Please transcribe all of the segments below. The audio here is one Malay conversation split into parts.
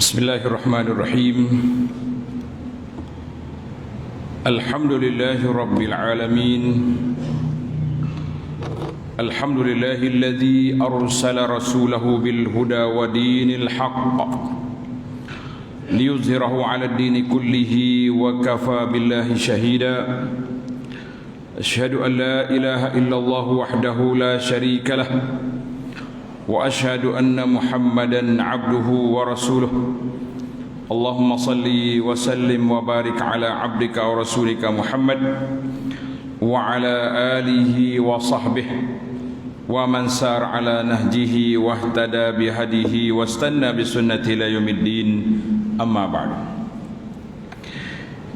Bismillahirrahmanirrahim. Alhamdulillahi rabbil alamin. Alhamdulillahilladzi arsala rasulahu bil huda wa dinil haqq liyuzhirahu 'ala ad-dini kullihi wa kafa billahi shahida. Asyhadu an la ilaha illallah wahdahu la syarika lah wa asyhadu anna Muhammadan 'abduhu wa rasuluh. Allahumma salli wa sallim wa barik ala 'abdika wa rasulika Muhammad wa ala alihi wa sahbihi wa man sar ala nahjihi wa ihtada bihadihi wa istanna bi sunnati ila yaumiddin. Amma ba'du.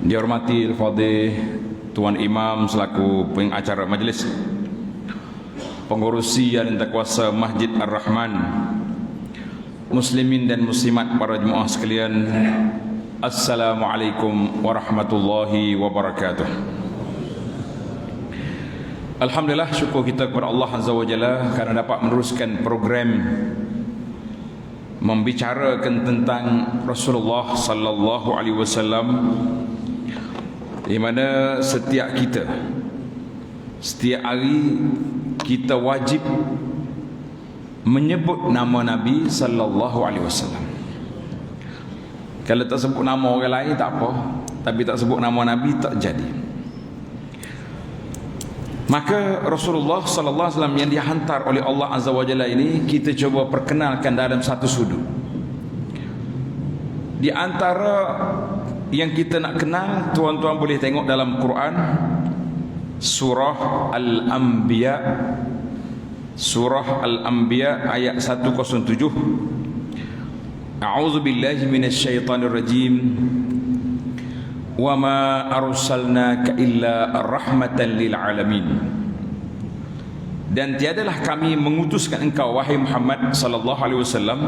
Dihormati al-fadhil Tuan Imam selaku pengacara majlis, pengurusi yang kuasa Masjid Ar-Rahman, muslimin dan muslimat, para jemaah sekalian, Assalamualaikum warahmatullahi wabarakatuh. Alhamdulillah, syukur kita kepada Allah Azza wa Jalla kerana dapat meneruskan program membicarakan tentang Rasulullah sallallahu alaihi wasallam, di mana setiap hari kita wajib menyebut nama Nabi sallallahu alaihi wasallam. Kalau tak sebut nama orang lain tak apa, tapi tak sebut nama Nabi tak jadi. Maka Rasulullah sallallahu alaihi wasallam yang dihantar oleh Allah Azza wa Jalla ini kita cuba perkenalkan dalam satu sudut. Di antara yang kita nak kenal, tuan-tuan boleh tengok dalam Quran surah Al-Anbiya, surah Al-Anbiya ayat 107. A'udzu billahi minasyaitonir rajim. Wa ma arsalnaka illa rahmatan lil alamin. Dan tiadalah kami mengutuskan engkau wahai Muhammad sallallahu alaihi wasallam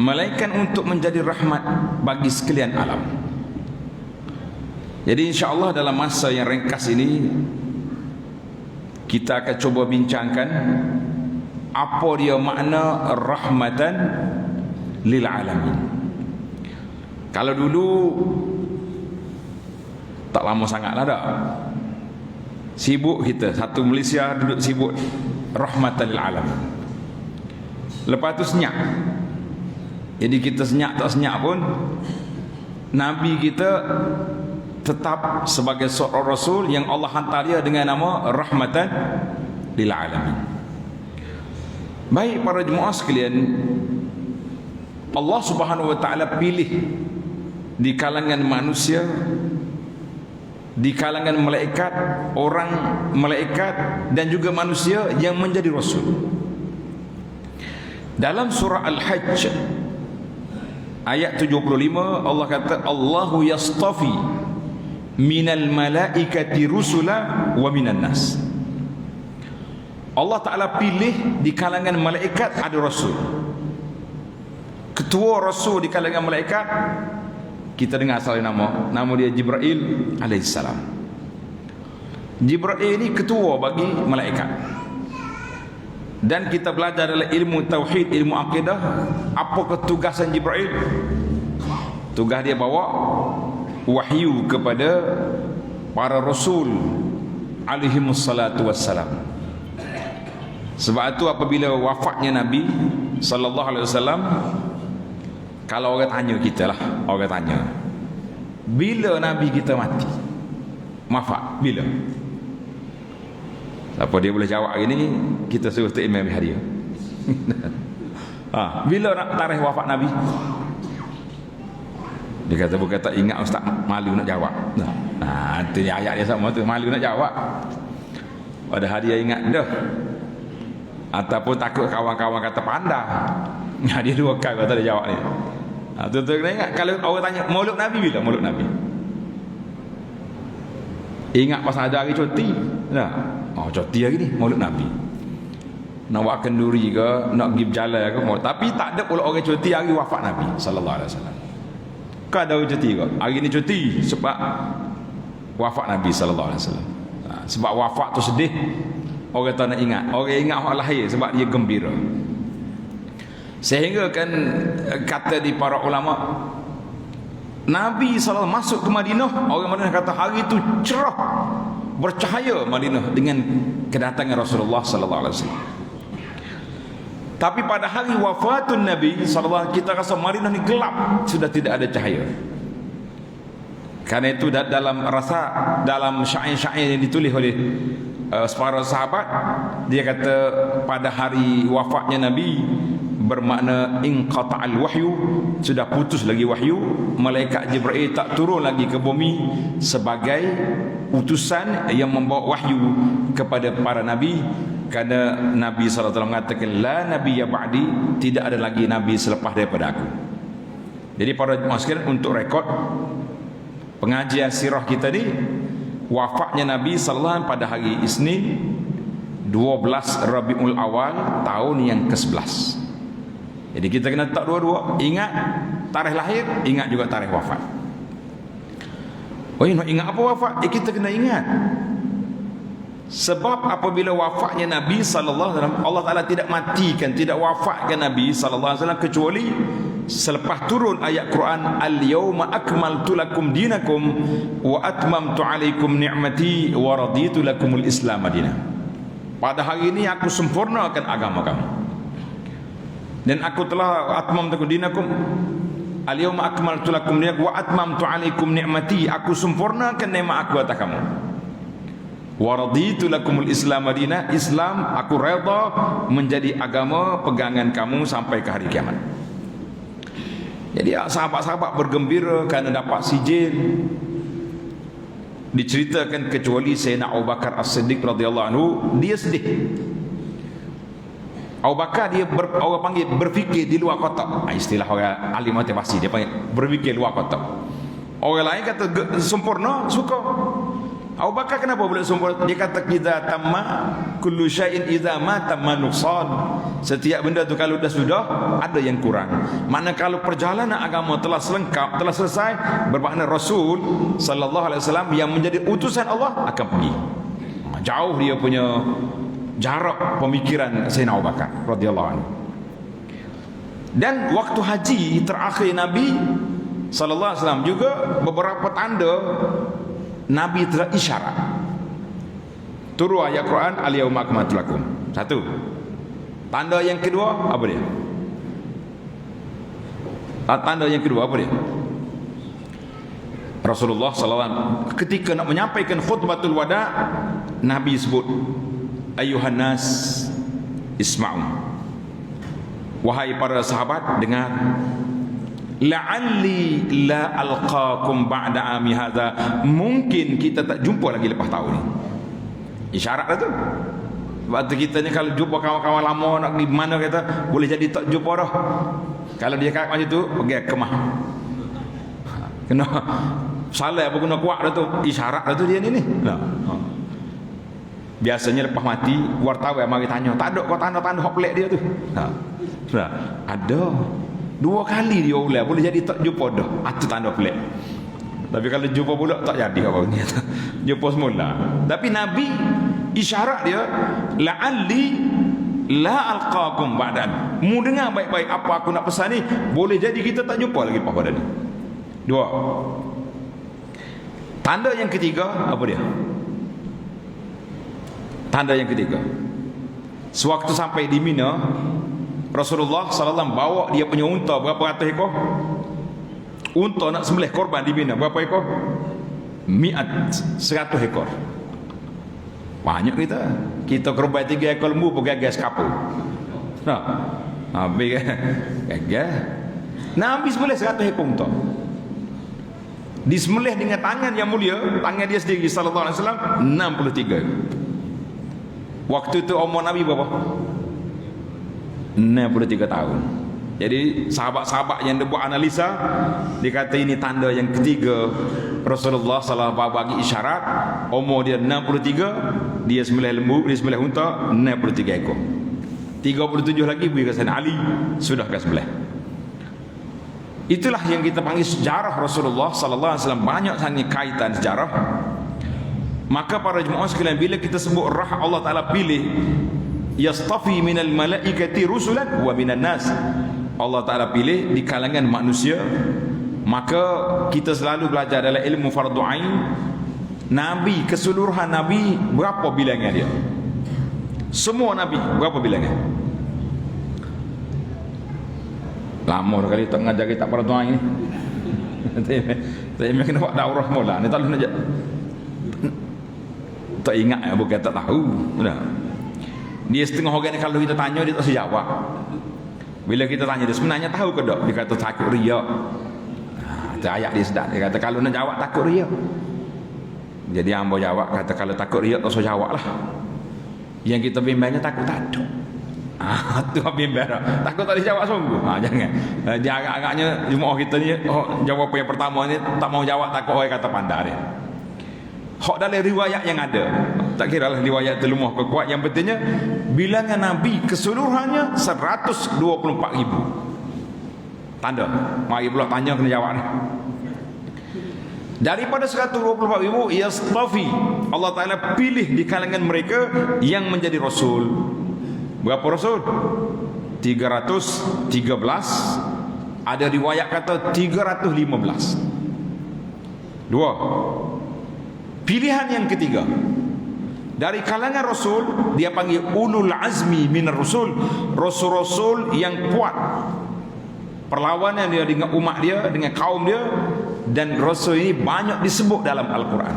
melainkan untuk menjadi rahmat bagi sekalian alam. Jadi insya-Allah dalam masa yang ringkas ini kita akan cuba bincangkan apa dia makna rahmatan lil alamin. Kalau dulu tak lama sangatlah dah, sibuk kita satu Malaysia duduk sibuk rahmatan lil alamin. Lepas tu senyap. Jadi kita senyap tak senyap pun Nabi kita tetap sebagai seorang Rasul yang Allah hantar dia dengan nama rahmatan lil alamin. Baik para jemaah sekalian, Allah Subhanahu wa taala pilih di kalangan manusia, di kalangan malaikat, orang malaikat dan juga manusia yang menjadi Rasul. Dalam surah Al-Hajj ayat 75 Allah kata, Allahu yastafi minal malaikati rusula wa minan nas. Allah Ta'ala pilih di kalangan malaikat ada Rasul. Ketua Rasul di kalangan malaikat kita dengar asal nama dia Jibril alaihissalam. Jibril ini ketua bagi malaikat. Dan kita belajar dalam ilmu tauhid, ilmu akidah, apa ketugasan Jibril? Tugas dia bawa wahyu kepada para rasul alaihimus salatu wassalam. Sebab itu apabila wafatnya Nabi sallallahu alaihi wasallam, kalau orang tanya kita lah, orang tanya, bila Nabi kita mati? Wafat bila? Apa dia boleh jawab hari ni, kita suruh Tok Imam hadiah. Bila nak tarikh wafat Nabi? Dia kata bukan tak ingat, ustaz, malu nak jawab. Itu ayat dia sama tu, malu nak jawab. Pada hadiah ingat dah. Ataupun takut kawan-kawan kata pandai. Dia dua kali kata dia jawab ni. Tuan-tuan kena ingat, kalau orang tanya maulud Nabi bila? Maulud Nabi. Ingat pasal ada hari cuti. Cuti hari ni maulud Nabi. Nak buat kenduri ke, nak pergi berjalan ke, tapi tak ada pula orang cuti hari wafat Nabi sallallahu alaihi wasallam. Kau ada orang cuti ke? Hari ni cuti sebab wafat Nabi sallallahu alaihi wasallam. Sebab wafat tu sedih, orang tak nak ingat. Orang ingat orang lahir sebab dia gembira. Sehingga kan kata di para ulama, Nabi SAW masuk ke Madinah, orang Madinah kata hari itu cerah, bercahaya Madinah dengan kedatangan Rasulullah SAW. Tapi pada hari wafatun Nabi SAW, kita rasa Madinah ni gelap, sudah tidak ada cahaya. Karena itu dalam syair-syair yang ditulis oleh para sahabat, dia kata pada hari wafatnya Nabi bermakna inqata'al wahyu, sudah putus lagi wahyu, malaikat Jibril tak turun lagi ke bumi sebagai utusan yang membawa wahyu kepada para nabi. Kerana Nabi SAW mengatakan la nabiyya ba'di, tidak ada lagi nabi selepas daripada aku. Jadi para jemaah sekalian, untuk rekod pengajian sirah kita ni, wafatnya Nabi SAW pada hari Isnin 12 Rabiul Awal tahun yang ke-11. Jadi kita kena tak dua-dua, ingat tarikh lahir, ingat juga tarikh wafat. Oh, nak ingat apa wafat? Kita kena ingat. Sebab apabila wafatnya Nabi sallallahu alaihi wasallam, Allah Taala tidak matikan, tidak wafatkan Nabi sallallahu alaihi wasallam kecuali selepas turun ayat Quran, al-yauma akmaltu lakum dinakum wa atmamtu alaikum ni'mati wa raditu lakumul Islam madinah. Pada hari ini aku sempurnakan agama kamu, dan aku telah atmamtu dinakum, al-yauma akmaltu lakum dinakum wa atmamtu alaikum ni'mati, aku sempurnakan nikmat aku atas kamu. Wa raditu lakumul Islam madinah, Islam aku redha menjadi agama pegangan kamu sampai ke hari kiamat. Jadi sahabat-sahabat bergembira kerana dapat sijil. Diceritakan kecuali Sayyidina Abu Bakar As-Siddiq radhiyallahu anhu, dia sedih. Abu Bakar dia orang panggil berfikir di luar kotak. Istilah orang ahli motivasi, dia panggil berfikir luar kotak. Orang lain kata sempurna, suka. Abu Bakar kenapa boleh sempurna? Dia kata idza tamma kullu syai'in idza ma tamma nuqsan. Setiap benda tu kalau sudah ada yang kurang. Mana kalau perjalanan agama telah selengkap, telah selesai, bermakna Rasul sallallahu alaihi wasallam yang menjadi utusan Allah akan pergi. Jauh dia punya jarak pemikiran Sayyidina Abu Bakar radhiyallahu anhu. Dan waktu haji terakhir Nabi sallallahu alaihi wasallam juga beberapa tanda Nabi telah isyarat. Turun ayat Quran, al-yauma akmaltu lakum. Satu. Tanda yang kedua apa dia? Tanda yang kedua apa dia? Rasulullah SAW ketika nak menyampaikan khutbatul wada, Nabi sebut, ayuhan nas isma'u. Wahai para sahabat, dengar. La'alli la alqakum ba'da ami hadha, mungkin kita tak jumpa lagi lepas tahun ni. Isyarat dah tu. Sebab tu kita ni kalau jumpa kawan-kawan lama nak di mana kata, boleh jadi tak jumpa dah. Kalau dia kata macam tu, pergi kemah. Kena salah apa guna kuat dah tu. Isyarat dah tu dia ni. Biasanya lepas mati wartawan mari tanya, tak ada kau tanda-tanda hak pelik dia tu. Sudah ada. 2 kali dia ulang, boleh jadi tak jumpa dah. Itu tanda pelik. Tapi kalau jumpa pula tak jadi apa ni. Jumpa semula. Tapi Nabi isyarat dia, la'alli la alqakum ba'dan. Mu dengar baik-baik apa aku nak pesan ni, boleh jadi kita tak jumpa lagi lepas pada ni. 2. Tanda yang ketiga apa dia? Tanda yang ketiga, sewaktu sampai di Mina, Rasulullah SAW bawa dia punya unta berapa ratus ekor. Unta nak sembelih korban di Mina berapa ekor? 100 ekor. Banyak kita korban 3 ekor lembu pun gagas kapur. Habis gagas. Nabi sembelih 100 ekor unta. Disembelih dengan tangan yang mulia, tangan dia sendiri sallallahu alaihi wasallam, 63. Waktu itu umur Nabi berapa? 63 tahun. Jadi sahabat-sahabat yang buat analisa, dikata ini tanda yang ketiga. Rasulullah SAW bagi isyarat, umur dia 63, dia sembelih lembu, dia sembelih unta 63 ekor. 37 lagi beri ke Sayyidina Ali, sudah ke sembelih. Itulah yang kita panggil sejarah Rasulullah SAW. Banyak sangat kaitan sejarah. Maka para jemaah sekalian, bila kita sebut rah Allah Ta'ala pilih yastafi minal malaikati rusulan wa minan nas. Allah Ta'ala pilih di kalangan manusia. Maka kita selalu belajar dalam ilmu fardu ain, Nabi, keseluruhan Nabi berapa bilangan dia? Semua Nabi berapa bilangan? Lama kali tak ngajar kita fardu ain ni. Saya kena buat daurah mula ni, tak nak tak ingat, bukan tak tahu. Dia setengah orang ni kalau kita tanya dia tak sejawab. Bila kita tanya dia sebenarnya tahu ke tak? Dia kata takut riak. Ayat dia sedap, dia kata kalau nak jawab takut riak. Jadi hamba jawab, kata kalau takut riak tak usah jawab lah. Yang kita bimbangnya takut tak ada. Tu bimbang dah. Takut tak dijawab sungguh. Jangan. Dia agak-agaknya jemaah kita ni jawab yang pertama ni tak mau jawab, takut orang kata pandai dia. Hak dalam riwayat yang ada, tak kira lah riwayat terlemah ke kuat, yang pentingnya bilangan Nabi keseluruhannya 124,000. Tanda. Mari pula tanya kena jawab ni. Daripada 124,000 yastafi, Allah Ta'ala pilih di kalangan mereka yang menjadi rasul. Berapa rasul? 313. Ada riwayat kata 315. Dua. Pilihan yang ketiga, dari kalangan rasul dia panggil ulul azmi minar rasul, rasul-rasul yang kuat perlawanan dia dengan umat dia, dengan kaum dia. Dan rasul ini banyak disebut dalam Al-Quran.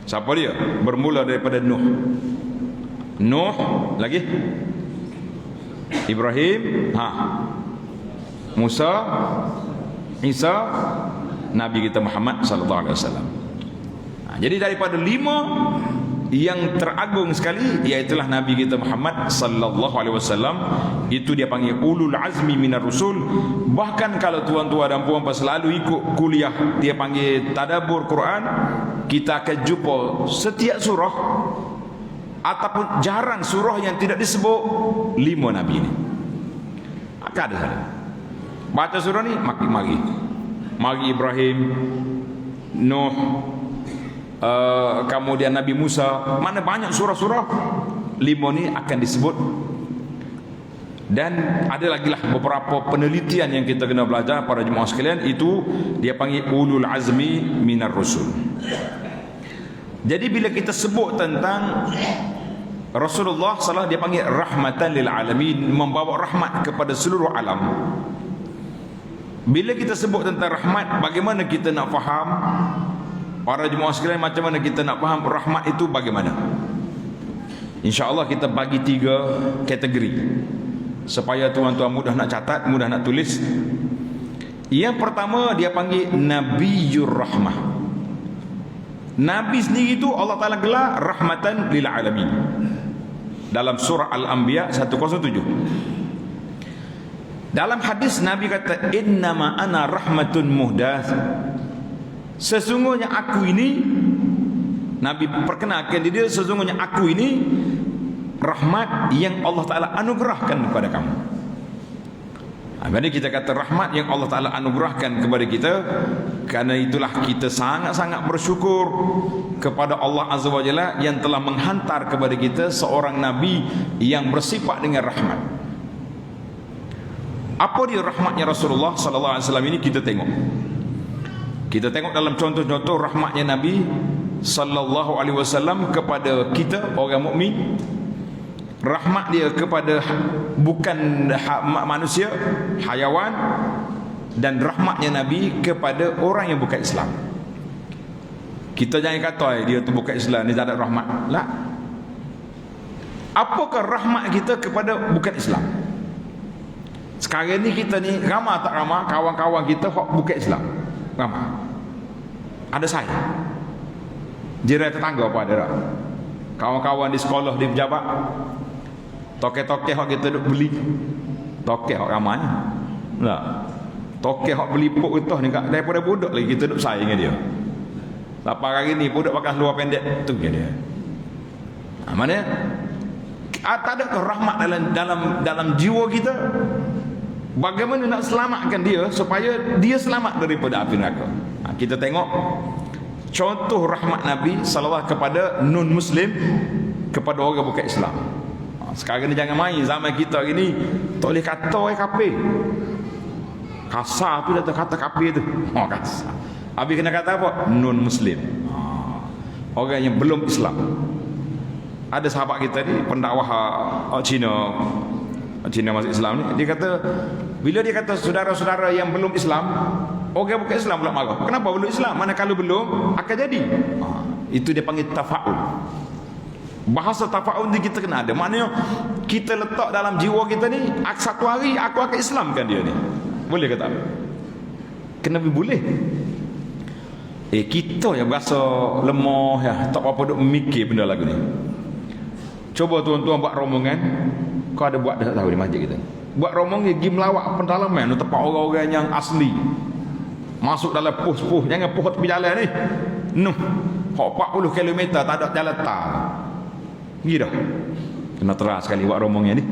Siapa dia? Bermula daripada Nuh lagi Ibrahim, Musa, Isa, Nabi kita Muhammad sallallahu alaihi wasallam. Jadi daripada 5 yang teragung sekali, iaitulah Nabi kita Muhammad sallallahu alaihi wasallam. Itu dia panggil ulul azmi minar rusul. Bahkan kalau tuan-tuan dan puan selalu ikut kuliah dia panggil tadabbur Quran, kita akan jumpa setiap surah ataupun jarang surah yang tidak disebut 5 Nabi ini. Akan ada. Baca surah ni mari Ibrahim, Nuh, kemudian Nabi Musa, mana banyak surah-surah 5 ni akan disebut. Dan ada lagi lah beberapa penelitian yang kita kena belajar para jemaah sekalian. Itu dia panggil ulul azmi minar rusul. Jadi bila kita sebut tentang Rasulullah SAW, dia panggil rahmatan lil alamin, membawa rahmat kepada seluruh alam. Bila kita sebut tentang rahmat, bagaimana kita nak faham? Para jemaah sekalian, macam mana kita nak faham rahmat itu bagaimana? InsyaAllah kita bagi 3 kategori supaya tuan-tuan mudah nak catat, mudah nak tulis. Yang pertama dia panggil Nabiyur Rahmah. Nabi sendiri itu Allah Ta'ala gelar rahmatan lil alamin dalam surah Al-Anbiya 107. Dalam hadis Nabi kata, innama ana rahmatun muhdath, sesungguhnya aku ini, Nabi perkenalkan dia, sesungguhnya aku ini rahmat yang Allah Ta'ala anugerahkan kepada kamu. Jadi kita kata rahmat yang Allah Ta'ala anugerahkan kepada kita. Karena itulah kita sangat-sangat bersyukur kepada Allah Azza wa Jalla yang telah menghantar kepada kita seorang Nabi yang bersifat dengan rahmat. Apa dia rahmatnya Rasulullah sallallahu alaihi wasallam ini? Kita tengok dalam contoh-contoh rahmatnya Nabi sallallahu alaihi wasallam kepada kita orang mukmin. Rahmat dia kepada bukan manusia, hayawan, dan rahmatnya Nabi kepada orang yang bukan Islam. Kita jangan kata dia tu bukan Islam, dia tak ada rahmat. La. Apakah rahmat kita kepada bukan Islam? Sekarang ni kita ni ramah tak ramah kawan-kawan kita bukan Islam? Ramah. Ada saya, jiran tetangga apa ada tak? Kawan-kawan di sekolah, di pejabat, tokek-tokek hak kita duk beli, tokek hak ramanya. Tak. Tokek hak beli pok itu ni daripada budak lagi kita duk sayang dengan dia. Lepas hari ni budak pakai luar pendek tu dia. Mana tak ada rahmat dalam jiwa kita? Bagaimana nak selamatkan dia supaya dia selamat daripada api neraka? Kita tengok contoh rahmat Nabi sallallahu kepada non muslim, kepada orang bukan Islam. Sekarang ni jangan main. Zaman kita gini tak boleh kata kafir. Kasar tu datang kata kafir tu. Kasar. Habis kena kata apa? Non muslim. Orang yang belum Islam. Ada sahabat kita ni pendakwah Cina masuk Islam ni, dia kata bila dia kata saudara-saudara yang belum Islam, orang bukan Islam pula marah. Kenapa belum Islam? Mana kalau belum akan jadi. Itu dia panggil tafaul. Bahasa tafaul ni kita kena ada. Maknanya kita letak dalam jiwa kita ni, satu hari aku akan Islamkan dia ni. Boleh ke tak? Kenapa boleh? Kita yang berasa lemah ya, tak apa-apa duk mikir benda lagu ni. Coba tuan-tuan buat rombongan. Kau ada buat dah tahu di masjid kita. Buat rombongan pergi melawat pendalaman tempat orang-orang yang asli. Masuk dalam pos-pos, jangan pos tepi jalan ni. Noh. 40 km tak ada jalan tar. Pergi dah. Kena terang sekali buat rombongan ni.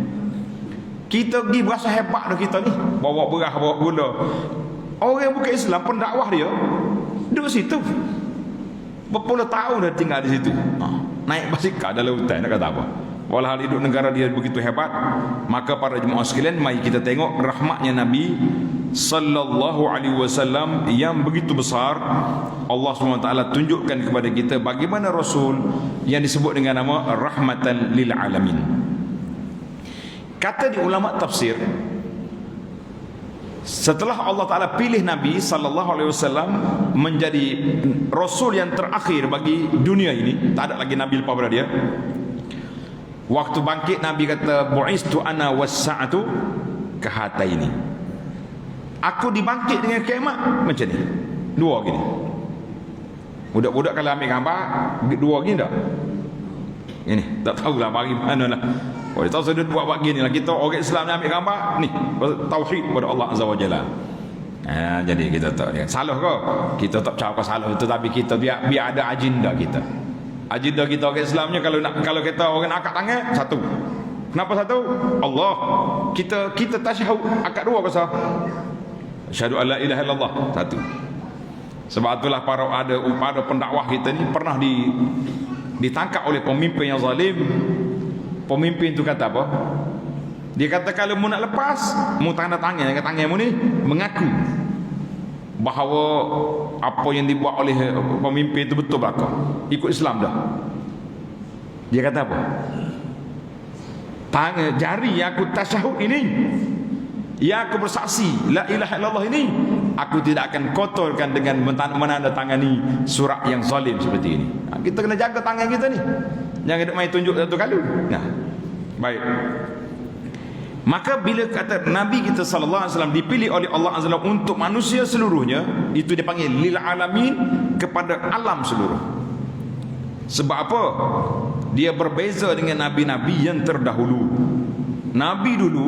Kita pergi berasa hebat dah kita ni. Bawa beras, bawa gula. Orang bukan Islam pendakwah dia duduk situ. Berpuluh tahun dah tinggal di situ. Naik basikal dalam hutan nak kata apa? Walhal hidup negara dia begitu hebat. Maka para jemaah sekalian, mari kita tengok rahmatnya Nabi sallallahu alaihi wasallam yang begitu besar. Allah SWT tunjukkan kepada kita bagaimana Rasul yang disebut dengan nama rahmatan lil alamin. Kata di ulama tafsir, setelah Allah Ta'ala pilih Nabi sallallahu alaihi wasallam menjadi Rasul yang terakhir bagi dunia ini, tak ada lagi Nabi lepas pada dia. Waktu bangkit Nabi kata, bu'istu ana was-sa'atu kahataini. Aku dibangkit dengan kiamat macam ni. Dua gini. Budak-budak kalau ambil gambar dua gini tak? Ini tak tahulah bagi mana lah. Oh, dia tahu sudut buat gini lah. Kita orang Islam ni ambil gambar ni, tauhid kepada Allah Azza wa Jalla. Jadi kita tak salah ke? Kita tak cakap salah itu, tapi kita biar ada agenda kita. Agenda kita orang Islamnya, kalau kita orang akad tangan satu. Kenapa satu? Allah. Kita tasyahud akad dua pasal asyhadu alla ilaha illallah satu. Sebab itulah para pendakwah kita ni pernah ditangkap oleh pemimpin yang zalim. Pemimpin tu kata apa? Dia kata kalau mu nak lepas, mu tanda tangan mu ni mengaku bahawa apa yang dibuat oleh pemimpin itu betul belaka, ikut Islam dah. Dia kata apa? Tangan jari yang aku tasyahud ini, yang aku bersaksi la ilaha illallah ini, aku tidak akan kotorkan dengan menandatangani surat yang zalim seperti ini. Kita kena jaga tangan kita ni, jangan duk main tunjuk satu kali. Nah, baik. Maka bila kata Nabi kita sallallahu alaihi wasallam dipilih oleh Allah Azza wa Jalla untuk manusia seluruhnya, itu dipanggil lil alamin, kepada alam seluruh. Sebab apa? Dia berbeza dengan nabi-nabi yang terdahulu. Nabi dulu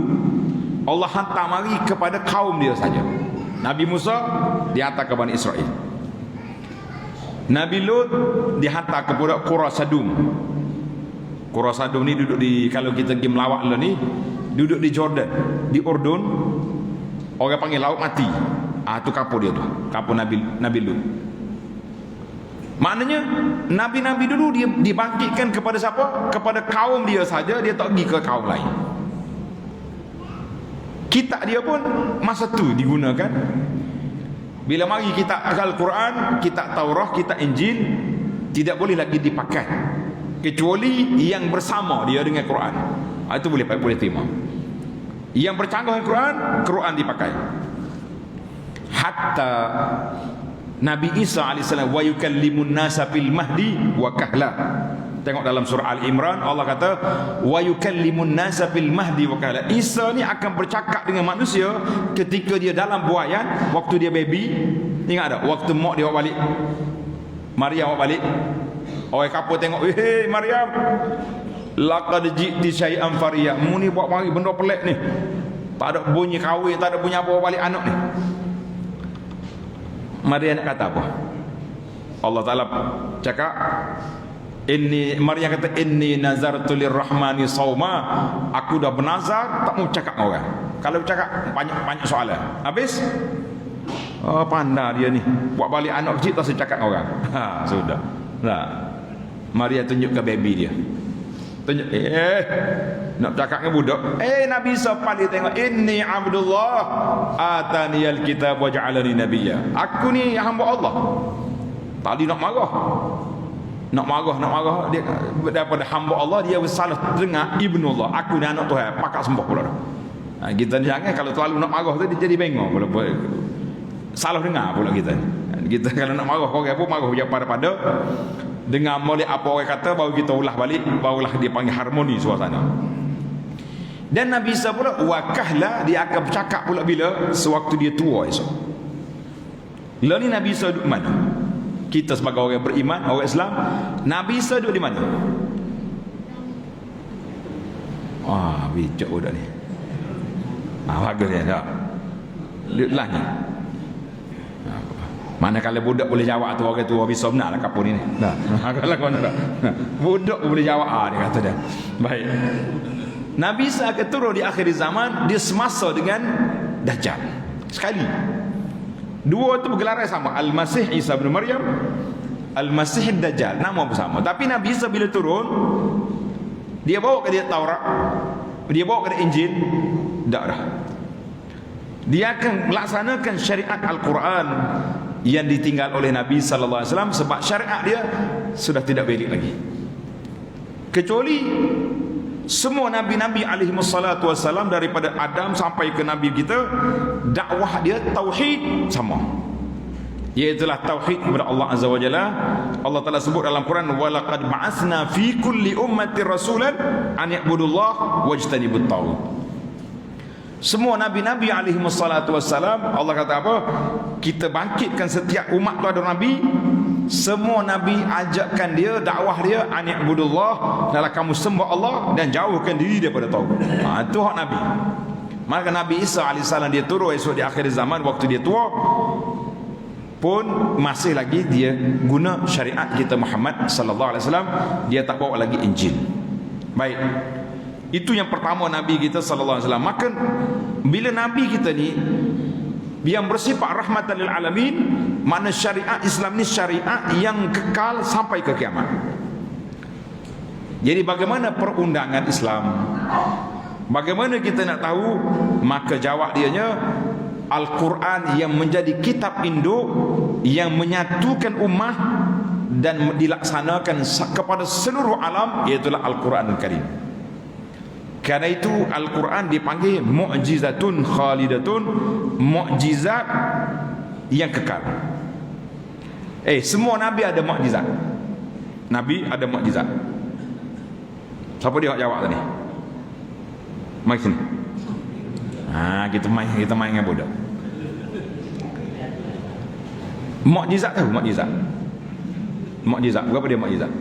Allah hantar mari kepada kaum dia saja. Nabi Musa dihantar ke Bani Israel. Nabi Lut dihantar kepada Qura Sadum. Qura Sadum ni duduk di, kalau kita pergi melawat lah ni, duduk di Jordan, di Urdun. Orang panggil laut mati. Tu kapur dia tu, kapur Nabi Lut. Maknanya nabi-nabi dulu dia dibangkitkan kepada siapa? Kepada kaum dia saja, dia tak pergi ke kaum lain. Kitab dia pun masa tu digunakan. Bila mari kitab Al-Quran, kitab Taurah, kitab Injil, tidak boleh lagi dipakai kecuali yang bersama dia dengan Quran. Itu boleh terima. Yang bercanggah dengan Quran dipakai. Hatta Nabi Isa AS, wa yukallimun nasa fil mahdi wa kahla. Tengok dalam surah Al-Imran, Allah kata wa yukallimun nasa fil mahdi wa kahla. Isa ni akan bercakap dengan manusia ketika dia dalam buayan, waktu dia baby. Ingat tak? Waktu mak dia bawa balik, Maryam bawa balik, orang kapur tengok, Maryam, laqad ji'ti syai'an fariya. Mu ni buat mari benda pelik ni, tak ada bunyi kahwin, tak ada bunyi apa bawa balik anak ni. Maryam nak kata apa? Allah Ta'ala cakap, Maryam kata, inni nazartu lirrahmani sawma. Aku dah bernazar tak mau cakap dengan orang. Kalau cakap banyak soalan. Habis pandai dia ni, buat balik anak kecil tak saya cakap dengan orang. Sudah. Nah, Maryam tunjuk ke baby dia. Tunjuk, nak cakap dengan budak. Nabi Isa paling tengok, inni abdullah ataniyal kitab wa ja'alani nabiyya. Aku ni hamba Allah. Tadi nak marah. Nak marah dia daripada hamba Allah, dia salah dengar ibnullah. Aku ni anak Tuhan, pakak sembah pula. Kita jangan kalau terlalu nak marah tu dia jadi bengong pula. Salah dengar pula kita. Kita kalau nak marah orang pun marah je pada dengar molek apa orang kata, baru kita ulah balik, barulah dia panggil harmoni suasana. Dan Nabi Isa pula wakahlah, dia akan bercakap pula bila sewaktu dia tua esok. Lalu ni Nabi Isa duduk mana? Kita sebagai orang beriman, orang Islam, Nabi Isa duduk di mana? Bijak budak ni. Bagus dia tak? Duduk langit. Mana kalau budak boleh jawab tu, orang tua bisa benar lah kapur ni. Nah, kalau kau nak. Budak boleh jawab dia kata dia. Baik. Nabi Isa akan turun di akhir zaman, dia semasa dengan Dajjal. Sekali. Dua tu bergelaran sama, Al-Masih Isa bin Maryam, Al-Masih Dajjal, nama bersama. Tapi Nabi Isa bila turun, dia bawa ke dia Taurat, dia bawa ke dia Injil, tak dah. Dia akan melaksanakan syariat Al-Quran yang ditinggal oleh Nabi sallallahu alaihi wasallam, sebab syariat dia sudah tidak valid lagi. Kecuali semua nabi-nabi alaihi wassalatu wassalam daripada Adam sampai ke nabi kita, dakwah dia tauhid sama. Iaitulah tauhid kepada Allah azza wa jalla. Allah Taala sebut dalam Quran, walaqad ba'atsna fi kulli ummatin rasulan an ya'budullah wajtanibut taghut. Semua nabi-nabi alaihi wassalatu wassalam, Allah kata apa? Kita bangkitkan setiap umat tu ada nabi. Semua nabi ajakkan dia, dakwah dia, ani'budullah, adalah kamu sembah Allah dan jauhkan diri daripada taghut. Itu hak nabi. Maka Nabi Isa alaihissalam dia turun esok di akhir zaman, waktu dia tua pun masih lagi dia guna syariat kita Muhammad sallallahu alaihi wasallam, dia tak bawa lagi Injil. Baik. Itu yang pertama Nabi kita sallallahu alaihi wasallam. Maka bila Nabi kita ni yang bersifat rahmatan lil alamin, mana syariat Islam ni syariat yang kekal sampai ke kiamat. Jadi bagaimana perundangan Islam? Bagaimana kita nak tahu? Maka jawab dianya, Al-Quran yang menjadi kitab induk yang menyatukan ummah dan dilaksanakan kepada seluruh alam, iaitulah Al-Quranul Karim. Karena itu Al-Quran dipanggil mu'jizatun khalidatun, mu'jizat yang kekal. Semua Nabi ada mu'jizat. Nabi ada mu'jizat. Siapa dia jawab tadi? Mari sini. Kita main dengan budak. Mu'jizat tahu mu'jizat? Mu'jizat, berapa dia mu'jizat?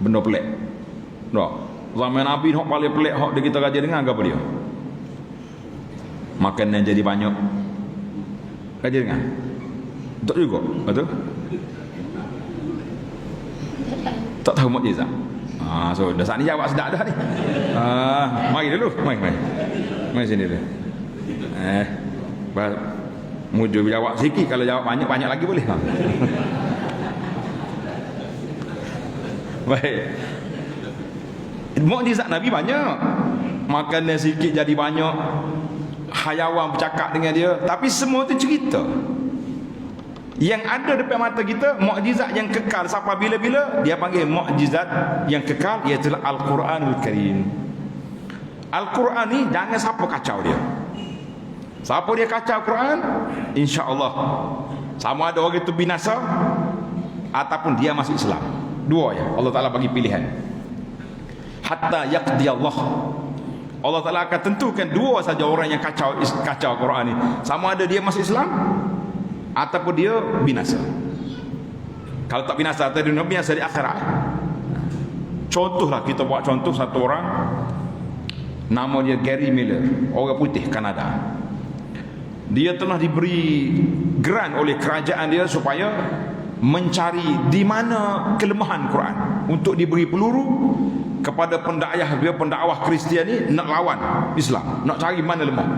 Benda pelik. Tak. Zaman Nabi hok paling pelik hok kita raja dengar apa dia? Makanan jadi banyak. Raja dengar? Tak juga, betul? Tak tahu mukjizat. So dah saat ni jawab sedap dah ni. Mari dulu, mari sini dulu. Mudah jawab sikit, kalau jawab banyak lagi boleh. Baik. Mukjizat Nabi banyak. Makanan sikit jadi banyak. Hayawan bercakap dengan dia. Tapi semua tu cerita. Yang ada depan mata kita, mukjizat yang kekal sampai bila-bila, dia panggil mukjizat yang kekal, iaitu Al-Quranul Karim. Al-Quran ni jangan siapa kacau dia. Siapa dia kacau Quran, insya-Allah sama ada orang itu binasa ataupun dia masuk Islam. Dua ya, Allah Taala bagi pilihan. Hatta yaqdi Allah Taala akan tentukan dua saja orang yang kacau Quran ni, sama ada dia masuk Islam ataupun dia binasa. Kalau tak binasa atau dunia, binasa di akhirat. Contohlah, kita buat contoh satu orang, nama dia Gary Miller, orang putih Kanada. Dia telah diberi grant oleh kerajaan dia supaya mencari di mana kelemahan Quran untuk diberi peluru kepada pendakwah Kristian ni nak lawan Islam, nak cari mana lemah.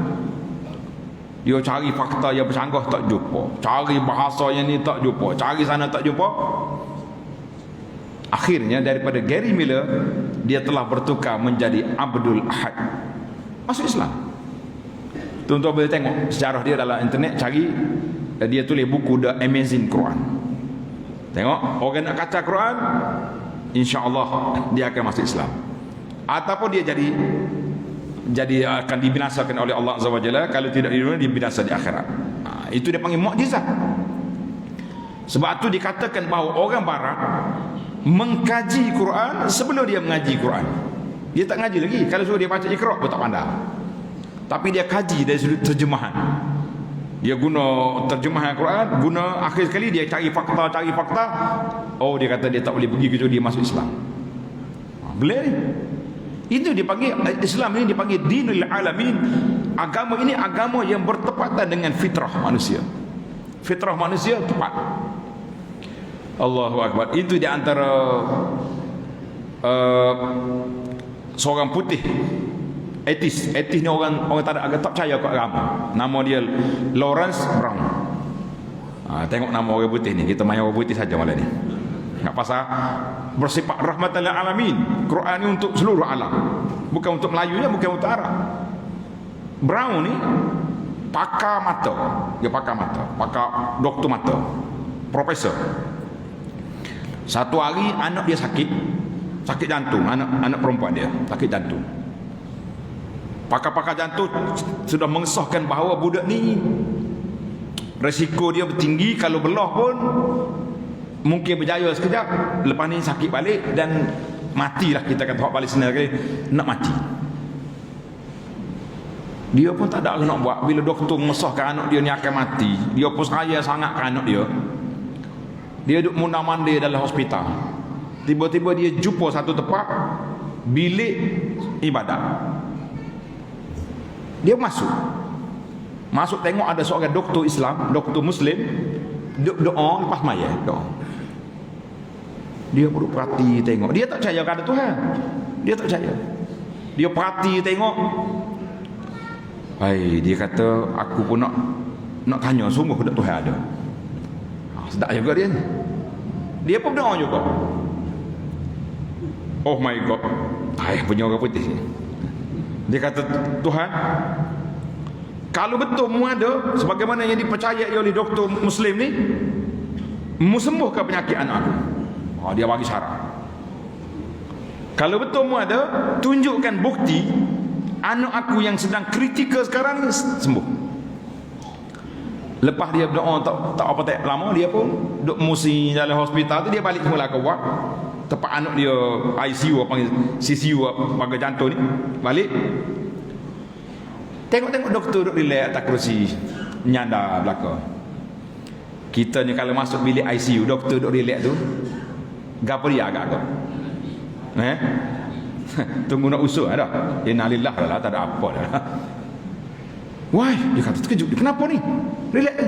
Dia cari fakta yang bercanggah tak jumpa, cari bahasa yang ni tak jumpa, cari sana tak jumpa. Akhirnya daripada Gary Miller dia telah bertukar menjadi Abdul Ahad, masuk Islam. Tuan-tuan boleh tengok sejarah dia dalam internet, cari, dia tulis buku The Amazing Quran. Tengok, orang nak kata Quran, insya-Allah dia akan masuk Islam. Ataupun dia jadi akan dibinasakan oleh Allah Azza wa Jalla, kalau tidak di dunia dibinasa di akhirat. Itu dia panggil mukjizat. Sebab tu dikatakan bahawa orang barat mengkaji Quran sebelum dia mengaji Quran. Dia tak ngaji lagi. Kalau suruh dia baca Iqra pun tak pandai. Tapi dia kaji dari sudut terjemahan. Dia guna terjemahan Quran, guna akhir sekali dia cari fakta. Oh, dia kata dia tak boleh pergi kecuali dia masuk Islam. Boleh ni. Itu dipanggil Islam ini dipanggil dinul alamin. Agama ini agama yang bertepatan dengan fitrah manusia. Fitrah manusia tepat. Allahu Akbar. Itu di antara seorang putih etis ni orang tak ada, agak tak percaya kat agama. Nama dia Lawrence Brown. Tengok nama orang putih ni, kita main orang putih saja malam ni. Nak pasal bersifat rahmatan lil alamin. Quran ni untuk seluruh alam. Bukan untuk Melayunya, bukan untuk Arab. Brown ni pakar mata. Dia pakar mata, pakar doktor mata, profesor. Satu hari anak dia sakit jantung, anak perempuan dia sakit jantung. Pakar-pakar jantung sudah mengesahkan bahawa budak ni resiko dia tinggi, kalau belah pun mungkin berjaya sekejap, lepas ni sakit balik dan matilah, kita kata hak balik sendiri, nak mati. Dia pun tak ada nak buat. Bila doktor mengesahkan anak dia ni akan mati, dia pun sayang sangat ke anak dia. Dia duduk mundar-mandir dalam hospital. Tiba-tiba dia jumpa satu tempat bilik ibadat. Dia masuk tengok ada seorang doktor Islam, doktor Muslim, doa lepas maya, doa. Dia perlu perhati tengok. Dia tak percaya kepada Tuhan. Dia tak percaya. Dia perhati tengok. Dia kata, aku pun nak tanya, sungguh tak Tuhan ada? Sedap juga dia ni. Dia pun berdoa juga. Oh my God, punya orang putih ni. Dia kata, Tuhan, kalau betul mu ada sebagaimana yang dipercayai oleh doktor Muslim ni, mu sembuhkan penyakit anak aku. Dia bagi syarat. Kalau betul mu ada, tunjukkan bukti anak aku yang sedang kritikal sekarang ni sembuh. Lepas dia berdoa tak lama, dia pun duduk musi dalam hospital tu, dia balik semula ke ward tempat anak dia ICU, panggil CCU, bagi jantung ni. Balik tengok doktor duduk relax atas kerusi, nyandar belakang. Kita ni kalau masuk bilik ICU, doktor duduk relax tu, gapo dia agak-agak tunggu nak usul ada. Innalillah lah, tak ada apa dah. Why? Dia kata terkejut. Dia, kenapa ni? Relax.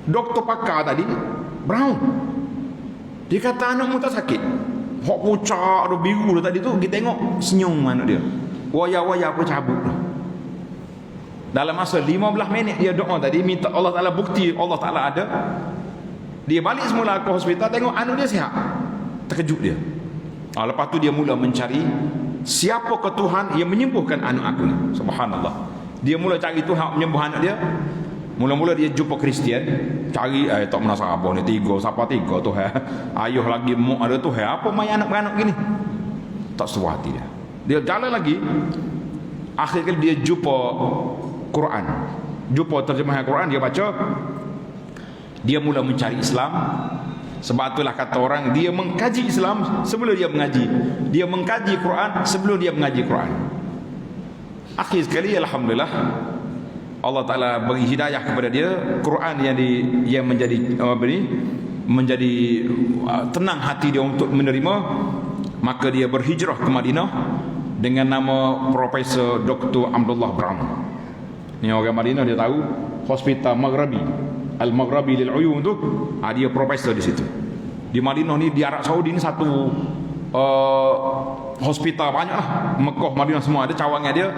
Doktor pakar tadi, Brown, dia kata anakmu tak sakit. Hak pucak ada biru tadi tu, kita tengok senyum anak dia. Waya-waya aku cabut. Dalam masa 15 minit dia doa tadi, minta Allah Ta'ala bukti Allah Ta'ala ada. Dia balik semula ke hospital, tengok anak dia sihat. Terkejut dia. Lepas tu dia mula mencari siapakah Tuhan yang menyembuhkan anak aku ni. Subhanallah. Dia mula cari Tuhan menyembuh anak dia. Mula-mula dia jumpa Kristian, cari tak menasabah ni, siapa tiga Tuhan. Ayuh lagi mak ada Tuhan, apa main anak-anak gini? Tak sesuai hati dia. Dia jalan lagi. Akhirnya dia jumpa Quran, jumpa terjemahan Quran, dia baca. Dia mula mencari Islam. Sebab itulah kata orang, dia mengkaji Islam sebelum dia mengaji. Dia mengkaji Quran sebelum dia mengaji Quran. Akhir sekali alhamdulillah Allah Ta'ala beri hidayah kepada dia. Quran yang menjadi tenang hati dia untuk menerima. Maka dia berhijrah ke Madinah dengan nama Profesor Dr. Abdullah Brown. Ni orang Madinah, dia tahu Hospital Maghrabi, Al-Maghrabi lil Uyun tu, dia profesor di situ. Di Madinah ni, di Arab Saudi ni satu hospital banyak lah. Mekah, Madinah semua ada cawangnya dia.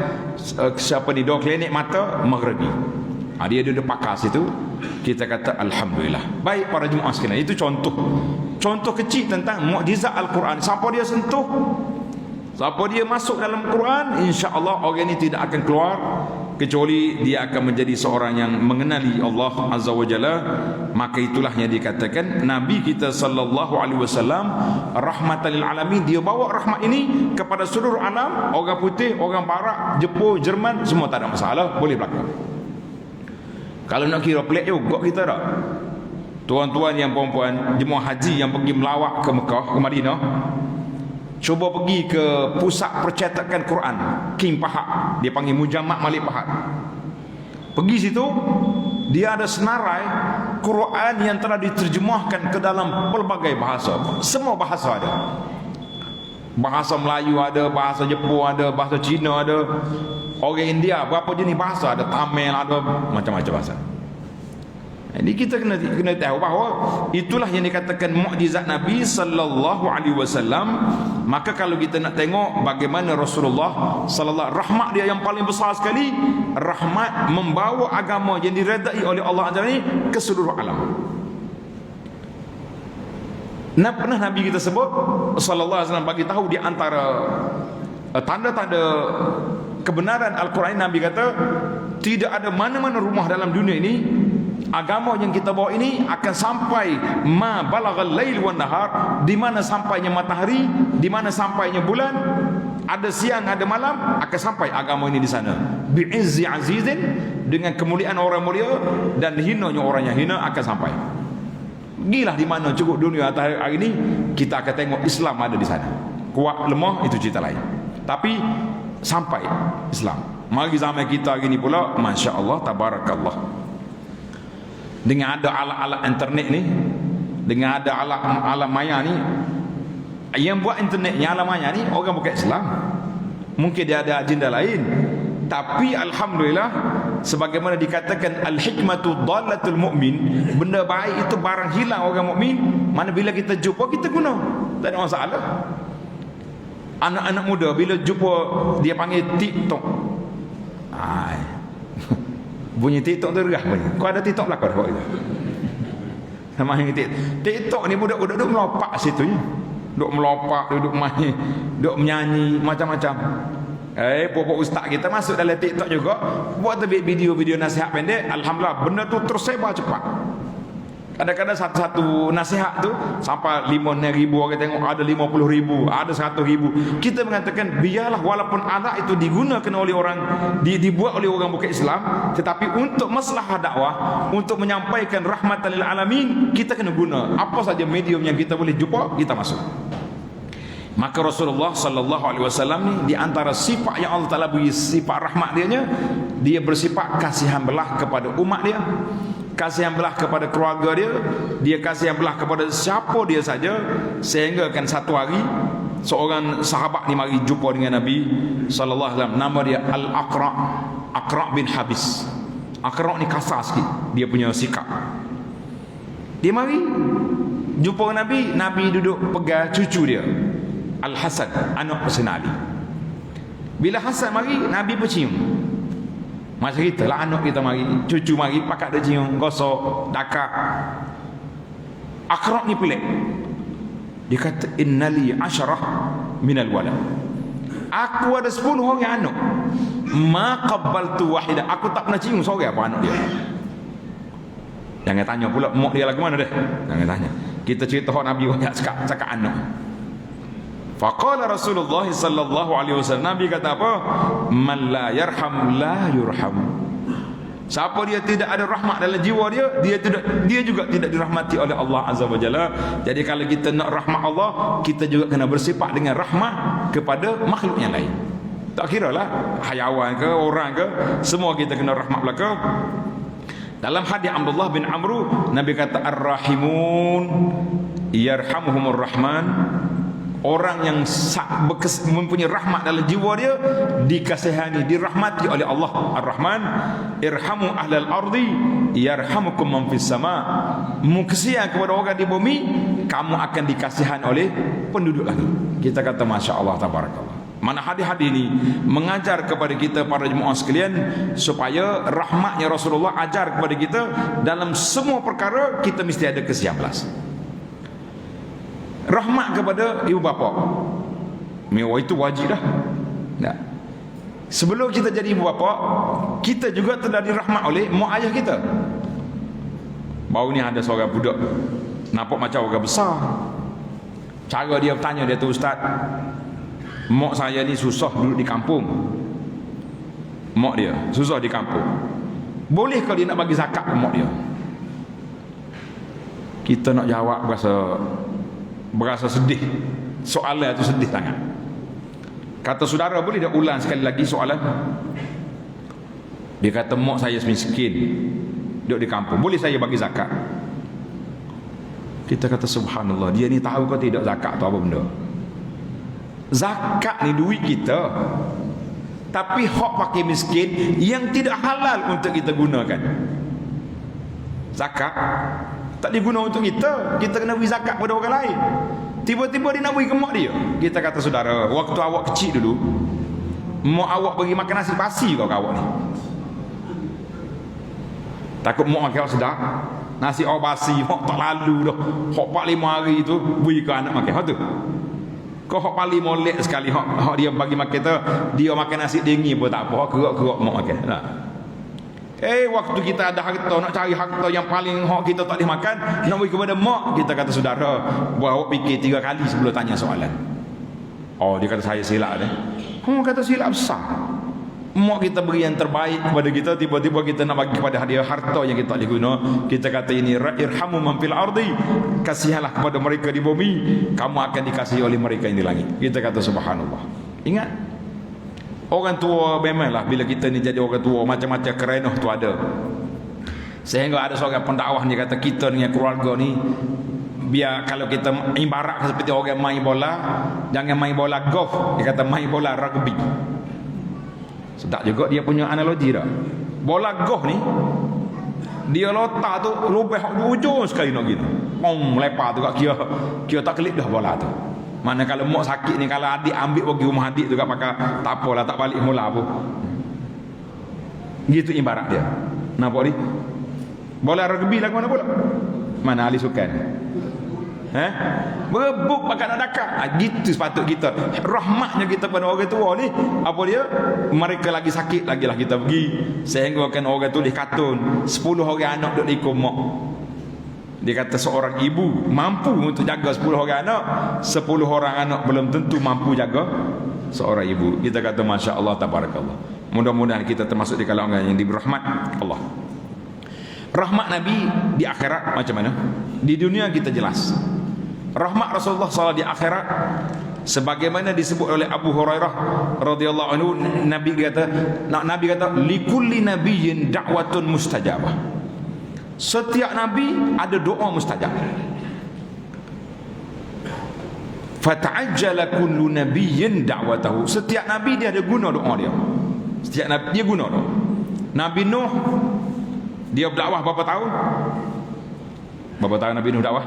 Siapa ni, dua klinik mata Maghrabi. Dia pakar situ. Kita kata alhamdulillah. Baik para jemaah sekalian, itu contoh contoh kecil tentang mukjizat Al-Quran. Siapa dia sentuh, siapa dia masuk dalam Quran, insya-Allah orang ini tidak akan keluar kecuali dia akan menjadi seorang yang mengenali Allah Azza wa Jalla. Maka itulah yang dikatakan Nabi kita sallallahu alaihi wasallam rahmatan lil alamin. Dia bawa rahmat ini kepada seluruh alam, orang putih, orang barat, Jepun, Jerman, semua tak ada masalah, boleh berlaku. Kalau nak kira pelik juga kita tak? Tuan-tuan yang perempuan, jemaah haji yang pergi melawat ke Mekah, ke Madinah, cuba pergi ke pusat percetakan Quran King Fahad, dia panggil Mujammad Malik Fahad. Pergi situ, dia ada senarai Quran yang telah diterjemahkan ke dalam pelbagai bahasa. Semua bahasa ada. Bahasa Melayu ada, bahasa Jepun ada, bahasa Cina ada, orang India berapa jenis bahasa ada, Tamil ada, macam-macam bahasa. Jadi kita kena tahu bahawa itulah yang dikatakan mukjizat Nabi sallallahu alaihi wasallam. Maka kalau kita nak tengok bagaimana Rasulullah sallallahu, rahmat dia yang paling besar sekali, rahmat membawa agama yang diredai oleh Allah Azza ini ke seluruh alam. Pernah Nabi kita sebut sallallahu alaihi wasallam bagi tahu di antara tanda-tanda kebenaran Al-Quran, Nabi kata tidak ada mana-mana rumah dalam dunia ini, agama yang kita bawa ini akan sampai ma balaghal lail wan nahar, di mana sampainya matahari, di mana sampainya bulan, ada siang ada malam, akan sampai agama ini di sana. Bi'izzi azizin, dengan kemuliaan orang mulia dan hinanya orang yang hina akan sampai. Gilah di mana cukup dunia hari ini, kita akan tengok Islam ada di sana. Kuat lemah itu cerita lain, tapi sampai Islam. Mari zaman kita hari ini pula, masya-Allah, tabarakallah, dengan ada alat-alat internet ni, dengan ada alat maya ni, yang buat internetnya alat maya ni orang bukan Islam. Mungkin dia ada agenda lain, tapi alhamdulillah, sebagaimana dikatakan al-hikmatu dhalatul mu'min, benda baik itu barang hilang orang mukmin. Mana bila kita jumpa, kita guna, tak ada masalah. Anak-anak muda bila jumpa, dia panggil TikTok. Bunyi TikTok tu regah bunyi. Kau ada TikTok belakang kau itu. Sama yang TikTok ni budak-budak duk melopak situ ni. Duk melopak, duk main, duk menyanyi macam-macam. Pokok ustaz kita masuk dalam TikTok juga, buat video-video nasihat pendek. Alhamdulillah, benda tu tersebar cepat. Kadang-kadang satu nasihat tu sampai 5,000 orang tengok, ada 50,000, ada 100,000. Kita mengatakan biarlah walaupun alat itu digunakan oleh orang, dibuat oleh orang bukan Islam, tetapi untuk maslahah dakwah, untuk menyampaikan rahmatan lil alamin, kita kena guna apa saja medium yang kita boleh jumpa, kita masuk. Maka Rasulullah sallallahu alaihi wasallam ni, di antara sifat yang Allah Taala beri, sifat rahmat dia bersifat kasihan belah kepada umat dia, kasihan belah kepada keluarga dia kasihan belah kepada siapa dia saja. Sehingga kan satu hari seorang sahabat ni mari jumpa dengan Nabi sallallahu alaihi wasallam, nama dia Aqra bin Habis. Aqra ni kasar sikit dia punya sikap. Dia mari jumpa Nabi, Nabi duduk pegang cucu dia Al-Hasan, anak Sayyidina Ali. Bila Hasan mari, Nabi bercium. Macam kita lah, anak kita mari, cucu mari, pakat dia cium, gosok, dakak. Aqra ni pelik. Dia kata, innali asyarah minal walad. Aku ada 10 orang anak. Ma qabbaltu wahida. Aku tak pernah cium seorang apa anak dia. Jangan tanya pula mak dia lagu mana dah. Jangan tanya. Kita cerita Nabi banyak cakap anak. Faqala Rasulullah sallallahu alaihi wasallam, Nabi kata apa? Man la yarham la yurham. Siapa dia tidak ada rahmat dalam jiwa dia juga tidak dirahmati oleh Allah Azza wa Jalla. Jadi kalau kita nak rahmat Allah, kita juga kena bersifat dengan rahmat kepada makhluk yang lain. Tak kira lah hayawan ke orang ke, semua kita kena rahmat belaka. Dalam hadis Abdullah bin Amr, Nabi kata ar-rahimun yarhamuhumur rahman. Orang yang mempunyai rahmat dalam jiwa dia, dikasihani, dirahmati oleh Allah Ar-Rahman. Irhamu ahlal ardi yarhamukum man fis sama. Mukasihan kepada orang di bumi, kamu akan dikasihan oleh penduduk langit. Kita kata masya Allah, tabarakallah. Mana hadis-hadis ini mengajar kepada kita para jemaah sekalian, supaya rahmatnya Rasulullah ajar kepada kita dalam semua perkara kita mesti ada kesiap belas. Rahmat kepada ibu bapa. Mewah itu wajib dah. Tak. Sebelum kita jadi ibu bapa, kita juga telah dirahmat oleh mak ayah kita. Baru ni ada seorang budak nampak macam orang besar. Cara dia bertanya, dia tu, ustaz, mak saya ni susah duduk di kampung. Mak dia susah di kampung. Boleh kalau dia nak bagi zakat ke mak dia? Kita nak jawab berasa sedih. Soalan tu sedih sangat. Kata saudara, boleh dia ulang sekali lagi soalan? Dia kata, mak saya miskin, duduk di kampung, boleh saya bagi zakat? Kita kata subhanallah, dia ni tahu ke tidak zakat tu apa benda? Zakat ni duit kita, tapi hak pakai miskin yang tidak halal untuk kita gunakan. Zakat tak diguna untuk kita, kita kena beri zakat pada orang lain. Tiba-tiba dia nak beri ke mak dia. Kita kata, saudara, waktu awak kecil dulu, mak awak bagi makan nasi basi kau awak ni. Takut mak makan awak sedap, nasi awak basi, mak tak lalu dah. Hak 4-5 hari tu beri ke anak makan. Hak tu. Kau hak paling molek sekali, hak dia bagi makan tu, dia makan nasi dingin pun tak apa, kerak-kerak mak makan. Nah. Waktu kita ada harta, nak cari harta yang paling hak kita tak boleh makan, nak beri kepada mak. Kita kata, saudara, buat awak fikir 3 kali sebelum tanya soalan. Oh, dia kata saya silap dah. Kata silap besar. Mak kita beri yang terbaik kepada kita, tiba-tiba kita nak bagi kepada dia harta yang kita tak boleh guna. Kita kata ini, irhamu man fil ardi, kasihanlah kepada mereka di bumi, kamu akan dikasihi oleh mereka yang di langit. Kita kata subhanallah. Ingat, orang tua memanglah bila kita ni jadi orang tua, macam-macam kerenah tu ada. Sehingga ada seorang pendakwah ni kata, kita dengan keluarga ni, biar kalau kita ibarat seperti orang main bola, jangan main bola golf, dia kata main bola rugby. Sedap juga dia punya analogi dah. Bola golf ni, dia letak tu lubang hujung sekali nak gitu. Lepas tu kira tak kelip dah bola tu. Mana kalau mak sakit ni, kalau adik ambil pergi rumah adik tu kat pakai, tak apalah, tak balik mula pun. Gitu ibarat dia. Nampak ni? Bola rugby lah mana pula? Mana ahli sukan? Berebut pakai nak dakar. Gitu sepatut kita. Rahmatnya kita pada orang tua ni, apa dia? Mereka lagi sakit lagi lah kita pergi. Sehingga kan orang tulis kartun 10 orang anak duduk ikut mak. Dia kata seorang ibu mampu untuk jaga 10 orang anak, 10 orang anak belum tentu mampu jaga seorang ibu. Kita kata masya Allah, tabarakallah. Mudah-mudahan kita termasuk di kalangan yang diberi rahmat Allah. Rahmat Nabi di akhirat macam mana? Di dunia kita jelas. Rahmat Rasulullah SAW di akhirat, sebagaimana disebut oleh Abu Hurairah radhiyallahu anhu, Nabi kata likulli nabiyyin da'watun mustajabah. Setiap nabi ada doa mustajab. Fata'ajjala kullu nabiyyin da'watahu. Setiap nabi dia ada guna doa dia. Setiap nabi dia guna doa. Nabi Nuh, dia berdakwah berapa tahun? Berapa tahun Nabi Nuh dakwah?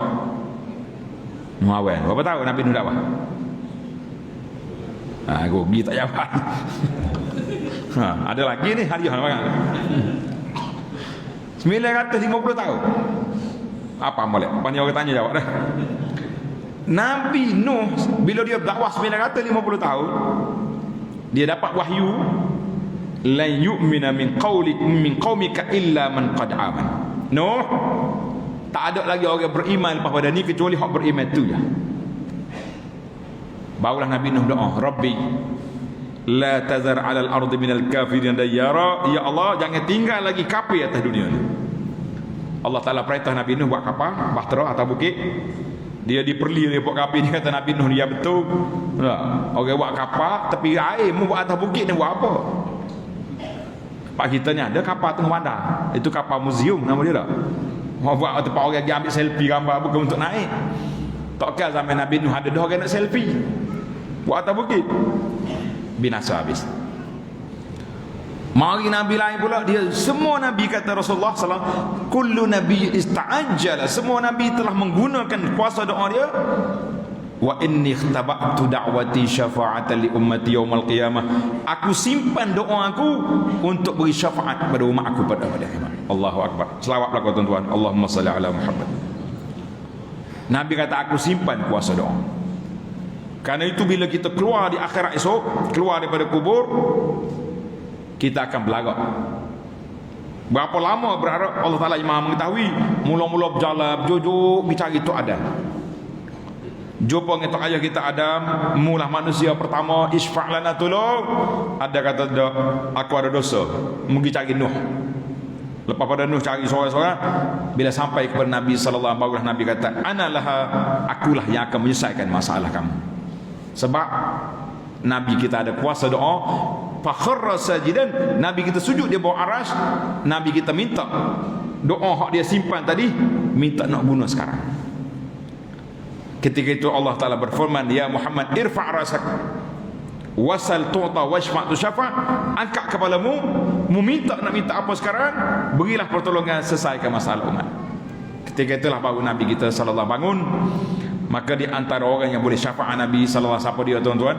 Muawan. Berapa tahun Nabi Nuh dakwah? Aku pergi tak jawab. Ada lagi ni hadiah banyak. 950 tahun. Apa molek? Panjang orang tanya jawab dah. Nabi Nuh bila dia berdakwah 950 tahun, dia dapat wahyu, la yu'mina min qaumika illa man qad aman. Nuh, tak ada lagi orang beriman lepas pada ni kecuali hak beriman tu je. Barulah Nabi Nuh doa, Rabbi la tazar 'alal ardi minal kafirin dayyara. Ya Allah, jangan tinggal lagi kafir atas dunia ni. Allah Taala perintah Nabi Nuh buat kapal bahtera atau bukit. Dia diperli dia buat kapal. Dia kata Nabi Nuh dia betul. Orang buat kapal tepi air, mu buat atas bukit ni buat apa? Pak kita ni ada kapal tengah bandar. Itu kapal museum nama dia tak? Mau buat tempat orang pergi ambil selfie gambar bukan untuk naik. Takkan zaman Nabi Nuh ada dah orang nak selfie buat atas bukit. Binasa habis. Mari Nabi lain pula, dia semua Nabi kata Rasulullah SAW, kullu nabi ista'ajjala, semua Nabi telah menggunakan kuasa doa dia. Wa inni ikhtaba'tu da'wati syafa'atan li ummati yaumal qiyamah. Aku simpan doa aku untuk beri syafaat pada umat aku pada hari kiamat. Allahu akbar. Selawatlah kau tuan-tuan. Allahumma salli ala Muhammad. Nabi kata aku simpan kuasa doa. Karena itu bila kita keluar di akhirat esok, keluar daripada kubur, kita akan belagak. Berapa lama berharap Allah Ta'ala yang maha mengetahui. Mula-mula berjalan, berjujuk, dicari tu ada. Jumpa dengan tok ayah kita Adam, mulah manusia pertama, isfa' lana tolong. Ada kata aku ada dosa, pergi cari Nuh. Lepas pada Nuh cari seorang-seorang, bila sampai kepada Nabi sallallahu alaihi wasallam, Nabi kata, "Analah, akulah yang akan menyelesaikan masalah kamu." Sebab Nabi kita ada kuasa doa. Fa kharra sajidan, Nabi kita sujud di bawah arasy, Nabi kita minta doa hak dia simpan tadi, minta nak bunuh sekarang. Ketika itu Allah Ta'ala berfirman, "Ya Muhammad, irfa' rasak wasal tu'ta washfa' tu syafa'." Angkat kepalamu, meminta nak minta apa sekarang, berilah pertolongan, selesaikan masalah umat. Ketika itulah baru Nabi kita sallallahu bangun. Maka di antara orang yang boleh syafaat Nabi sallallahu, siapa dia tuan-tuan?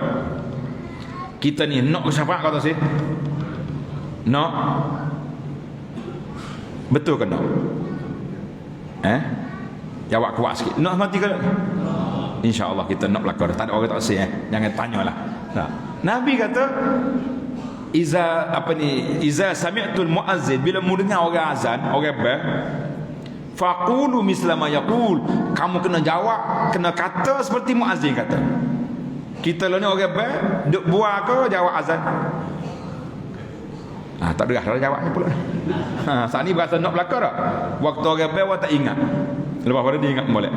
Kita ni nak syafaat kata sih? Nak? Betul ke nak? Jawab kuat sikit. Nak mati ke? InsyaAllah kita nak belakang. Tak ada orang tak say. Jangan tanyalah. Nabi kata, Iza sami'tul muazzin, bila mu dengar orang azan, orang bel, faqulu misla ma yaqul, kamu kena jawab, kena kata seperti muazzin kata. Kita lah ni orang bel, duk buat ke jawab azan. Tak derah dah jawabnya pula. Saat ni berasa nak belakang tak? Waktu orang bel tak ingat. Lepas pada dia ingat balik.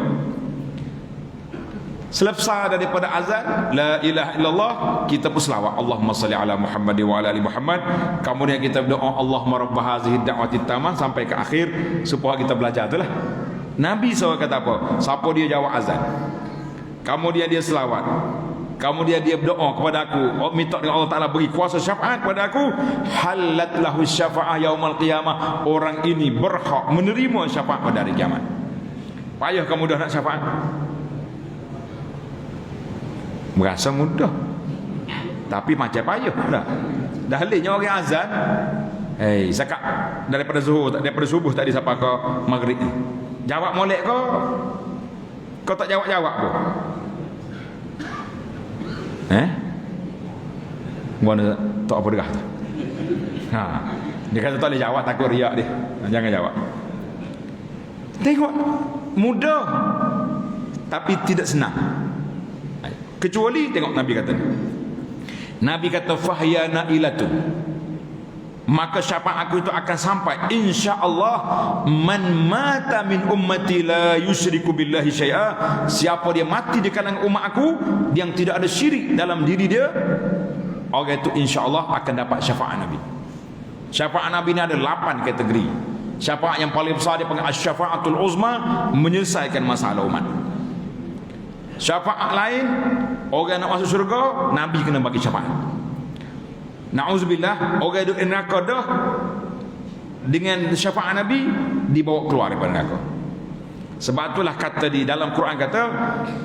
Selesai daripada azan, la ilaha illallah, kita pun selawat, Allahumma salli ala Muhammad wa ala ali Muhammad. Kemudian kita berdoa, Allahumma rabb hazihi da'wati tammah, sampai ke akhir supaya kita belajar itulah. Nabi SAW kata apa? Siapa dia jawab azan, kemudian dia selawat, kemudian dia berdoa kepada aku, minta dengan Allah Ta'ala beri kuasa syafaat kepada aku, halat lahu syafa'ah yaumal qiyamah, orang ini berhak menerima syafaat pada hari kiamat. Payah kamu dah nak syafaat? Merasa mudah, tapi macam payah dah halnya orang azan, zakat daripada subuh tadi sampai ke maghrib, jawab molek kau tak jawab pun. Mana tak apa derah tu. Dia kata tak boleh jawab, takut riak dia. Jangan jawab. Tengok, mudah tapi tidak senang. Kecuali tengok Nabi kata, Nabi kata fahyana ilatun, maka syafaat aku itu akan sampai insya-Allah, man mata min ummati la yusyriku billahi syai'a, siapa dia mati di kalangan umat aku yang tidak ada syirik dalam diri dia, orang itu insya-Allah akan dapat syafaat Nabi. Syafaat Nabi ini ada 8 kategori. Syafaat yang paling besar dia panggil asy-syafa'atul uzma, menyelesaikan masalah umat. Syafaat lain, orang nak masuk syurga, Nabi kena bagi syafaat. Na'udzubillah, orang duduk neraka dah, dengan syafaat Nabi dibawa keluar daripada neraka. Sebab itulah kata di dalam Quran kata,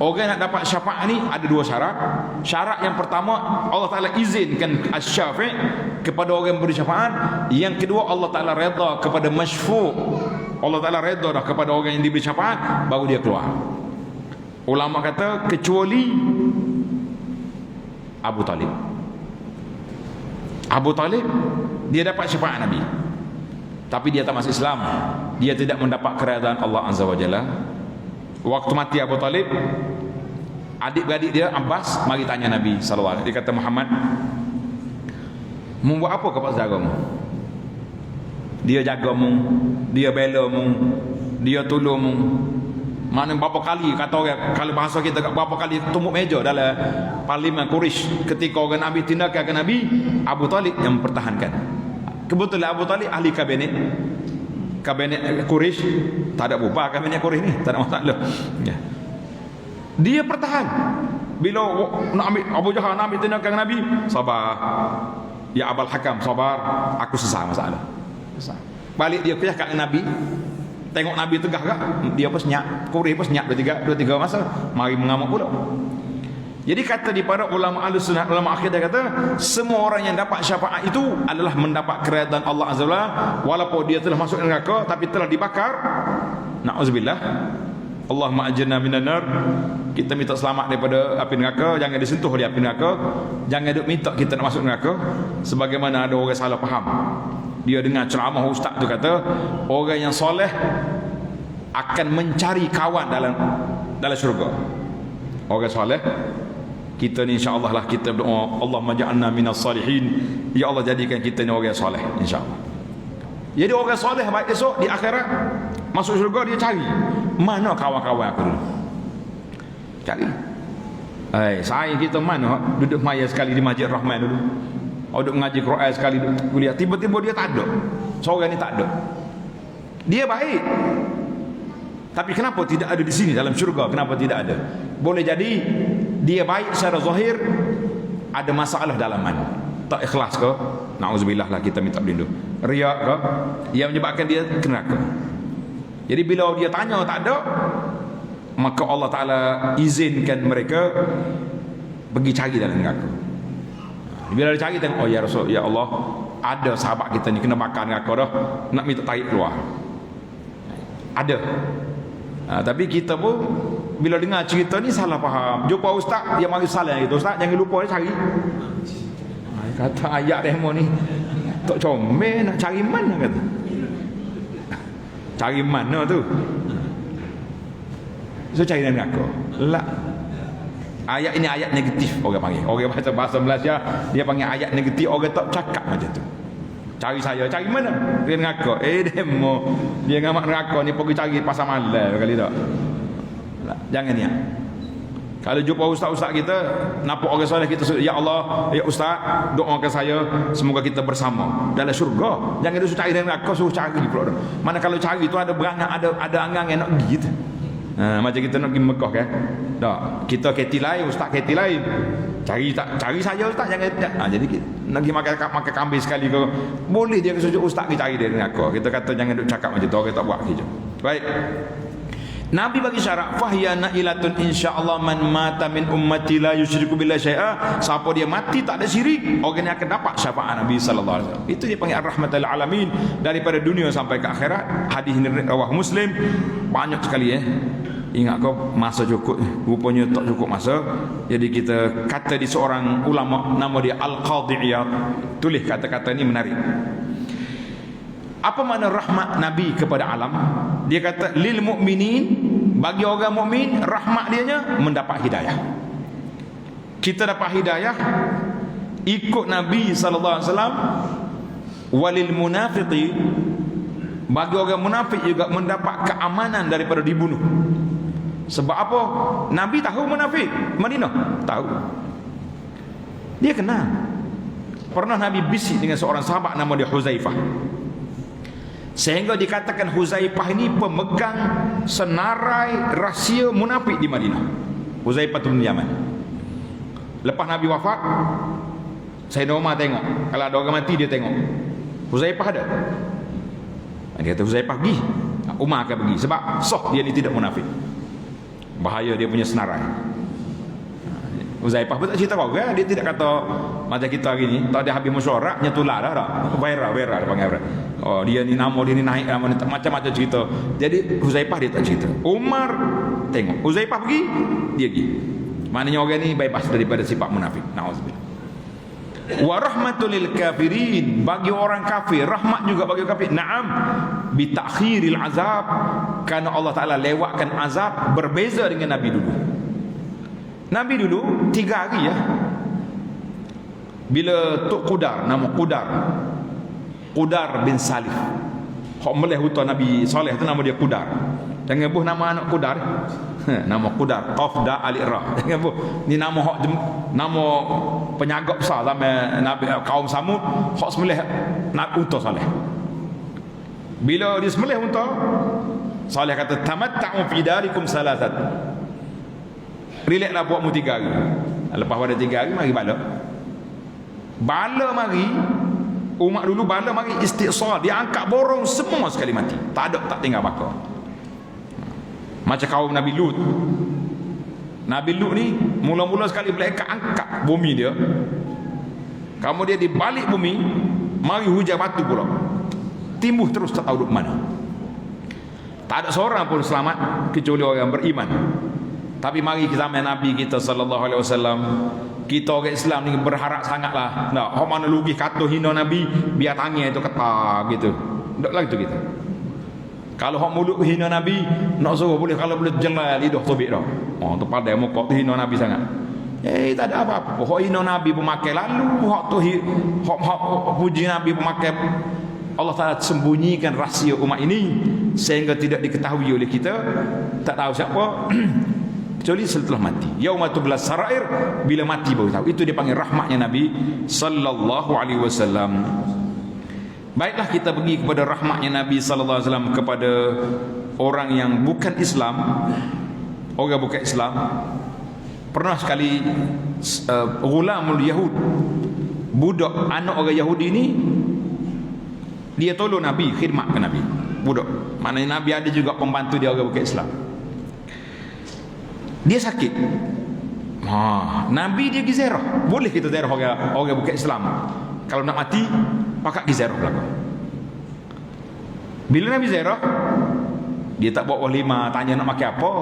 orang nak dapat syafaat ni ada 2 syarat. Syarat yang pertama, Allah Ta'ala izinkan asy-syafi' kepada orang yang beri syafaat. Yang kedua, Allah Ta'ala redha kepada masyfu'. Allah Ta'ala redha dah kepada orang yang diberi syafaat, baru dia keluar. Ulama kata kecuali Abu Talib. Abu Talib dia dapat syafaat Nabi, tapi dia tak masuk Islam, dia tidak mendapat keredaan Allah Azza wa Jalla. Waktu mati Abu Talib, adik-beradik dia Abbas mari tanya Nabi sallallahu alaihi wasallam. Dia kata, Muhammad, mu buat apa kepada saudaramu? Dia jagamu, dia belamu, dia tolongmu. Mana berapa kali kata orang, kalau bahasa kita berapa kali tumbuk meja dalam parlimen Quraisy ketika orang Nabi tindakan ke Nabi, Abu Talib yang mempertahankan. Kebetulan Abu Talib ahli kabinet Quraisy, tak ada bubar kabinet Quraisy ni, tak ada masalah. Dia pertahan. Bila nak ambil Abu Jahal nak ambil tindakan Nabi, sabar. Ya Abul Hakam, sabar, aku selesai masalah. Balik dia pihak kat Nabi. Tengok Nabi tegah tak? Dia pun senyap. Quraisy pun senyap 2-3 masa. Mari mengamuk pula. Jadi kata di para ulama Ahlussunnah, ulama akidah kata, semua orang yang dapat syafaat itu adalah mendapat keredaan Allah Azza wa Jalla, walaupun dia telah masuk neraka tapi telah dibakar. Na'udzubillah. Allahumma ajirna minan nar. Kita minta selamat daripada api neraka, jangan disentuh di api neraka. Jangan duk minta kita nak masuk neraka. Sebagaimana ada orang salah faham. Dia dengar ceramah ustaz tu kata, orang yang soleh akan mencari kawan dalam syurga. Orang soleh, kita ni insya-Allah lah kita berdoa, Allahumma ja'alna minas salihin. Ya Allah, jadikan kita ni orang soleh insya-Allah. Jadi orang soleh baik esok di akhirat masuk syurga, dia cari mana kawan-kawan aku dulu. Cari. Saya kita mana duduk maya sekali di Masjid Rahman dulu. Duduk mengaji Quran sekali, duduk kuliah, tiba-tiba dia tak ada. Seorang ni tak ada. Dia baik. Tapi kenapa tidak ada di sini dalam syurga? Kenapa tidak ada? Boleh jadi dia baik secara zahir, ada masalah dalaman. Tak ikhlas ke? Na'udzubillah lah, kita minta berlindung. Riak ke? Yang menyebabkan dia ke neraka. Jadi bila dia tanya tak ada, maka Allah Ta'ala izinkan mereka pergi cari dalam neraka. Bila dia cari, tengok, oh ya Rasul, ya Allah, ada sahabat kita ni kena bakar neraka dah, nak minta tarik keluar. Ada. Tapi kita pun bila dengar cerita ni salah faham. Jumpa ustaz, dia mari salah gitu. Ustaz jangan lupa dia cari. Kata ayat demo ni tak comel, nak cari mana kata. Cari mana tu? So cari dalam neraka. Lah. Ayat ini ayat negatif orang panggil. Orang bahasa Malaysia dia panggil ayat negatif, orang tak cakap macam tu. Cari saya, cari mana? Dia neraka. Demo. Dia ngamak neraka ni pergi cari pasal malam kali tak. Jangan niat. Kalau jumpa ustaz-ustaz kita, nampak orang soleh, kita ya Allah, ya ustaz, doakan saya semoga kita bersama dalam syurga. Jangan dia suruh cari dalam neraka, suruh cari pula. Mana kalau cari tu ada berangan, ada angang yang nak pergi tu. Macam kita nak pergi Mekah kan. Tak, kita keti lain, ustaz keti lain. Cari saya ustaz, jangan jadi nak pergi makan kambing sekali ke. Boleh dia suruh ustaz pergi cari dia neraka. Kita kata jangan duk cakap macam tu, orang tak buat gitu. Baik. Nabi bagi syarat, fahya nailatun insyaallah man mata min ummati la yusyriku billahi syai'a. Siapa dia mati tak ada syirik, orang ni akan dapat syafaat Nabi sallallahu alaihi wasallam. Itu dia panggil ar-rahmatul alamin, daripada dunia sampai ke akhirat. Hadis ini riwayat Muslim. Banyak sekali Ingat kau masa cukup, rupanya tak cukup masa. Jadi kita kata di seorang ulama, nama dia Al-Qadhi Iyad, tulis kata-kata ni menarik. Apa makna rahmat Nabi kepada alam? Dia kata lil mu'minin, bagi orang mukmin rahmat dianya mendapat hidayah. Kita dapat hidayah ikut Nabi sallallahu alaihi wasallam. Walil munafiqi, bagi orang munafik juga mendapat keamanan daripada dibunuh. Sebab apa? Nabi tahu munafik Madinah, tahu. Dia kenal. Pernah Nabi bisik dengan seorang sahabat nama dia Huzaifah. Sehingga dikatakan Huzaifah ini pemegang senarai rahsia munafik di Madinah. Huzaifah bin Yaman. Lepas Nabi wafat, Sayyidina Umar tengok, kalau ada orang mati dia tengok. Huzaifah ada. Dia kata Huzaifah pergi. Umar akan pergi sebab sah dia ni tidak munafik. Bahaya dia punya senarai. Huzaifah pun tak cerita kau kan? Dia tidak kata macam kita hari ni, tak ada habis mesyuarat nyetulah dah tak. Viral dia panggil. Oh dia ni nama dia ni naik, nama ni macam-macam cerita. Jadi Huzaifah dia tak cerita. Umar tengok Huzaifah pergi, dia pergi. Maknanya orang ni bebas daripada sifat munafik. Nauzubillah. Wa rahmatul lil kafirin, bagi orang kafir rahmat juga bagi orang kafir. Naam, bi ta'khiril azab, kerana Allah Taala lewatkan azab, berbeza dengan Nabi dulu. Nabi dulu 3 hari bila Tok Qudar, nama Qudar bin Salih, hok meleh hutang Nabi Saleh tu, nama dia Qudar. Jangan buh nama anak Qudar. Nama Qudar, Qaf da alif ra. Jangan buh. Ni nama hok nama penyagak besar sama Nabi kaum Samud, hok sembelih nak unta Saleh. Bila dia sembelih unta, Saleh kata tamatta'u fi darikum salasat. Relaxlah buatmu 3 hari. Lepas pada 3 hari mari bala. Bala mari. Umat dulu bala mari istiqsal, dia angkat borong semua sekali mati. Tak ada, tak tinggal bakar. Macam kaum Nabi Lut. Nabi Lut ni mula-mula sekali malaikat angkat bumi dia. Kemudian dia di balik bumi mari hujan batu pula. Timbuh terus tak tahu duk mana. Tak ada seorang pun selamat kecuali orang beriman. Tapi mari kita zaman Nabi kita sallallahu alaihi wasallam, kita orang Islam ni berharap sangatlah. Nak hok mana lugih kata hina Nabi, biar tangan itu ketar gitu. Ndaklah gitu kita. Kalau hok mulut hina Nabi, nak suruh boleh, kalau boleh jelal lidah tobik dah. Oh tu pandai muka tu hina Nabi sangat. Tak ada apa-apa. Hok hina Nabi pemakai lalu, hok tu hok puji Nabi pemakai. Allah Ta'ala sembunyikan rahsia umat ini sehingga tidak diketahui oleh kita. Tak tahu siapa kecuali setelah mati. Yauma tublas sarair, bila mati baru tahu. Itu dipanggil rahmatnya Nabi sallallahu alaihi wasallam. Baiklah, kita pergi kepada rahmatnya Nabi sallallahu alaihi wasallam kepada orang yang bukan Islam. Orang bukan Islam. Pernah sekali ghulamul Yahud, budak anak orang Yahudi ni, dia tolong Nabi, khidmat ke Nabi. Budak. Maknanya Nabi ada juga pembantu dia orang bukan Islam. Dia sakit. Nabi dia pergi ziarah. Boleh kita ziarah orang bukan Islam. Kalau nak mati, pakat pergi ziarah belakang. Bila Nabi ziarah, dia tak buat walimah, tanya nak makan apa.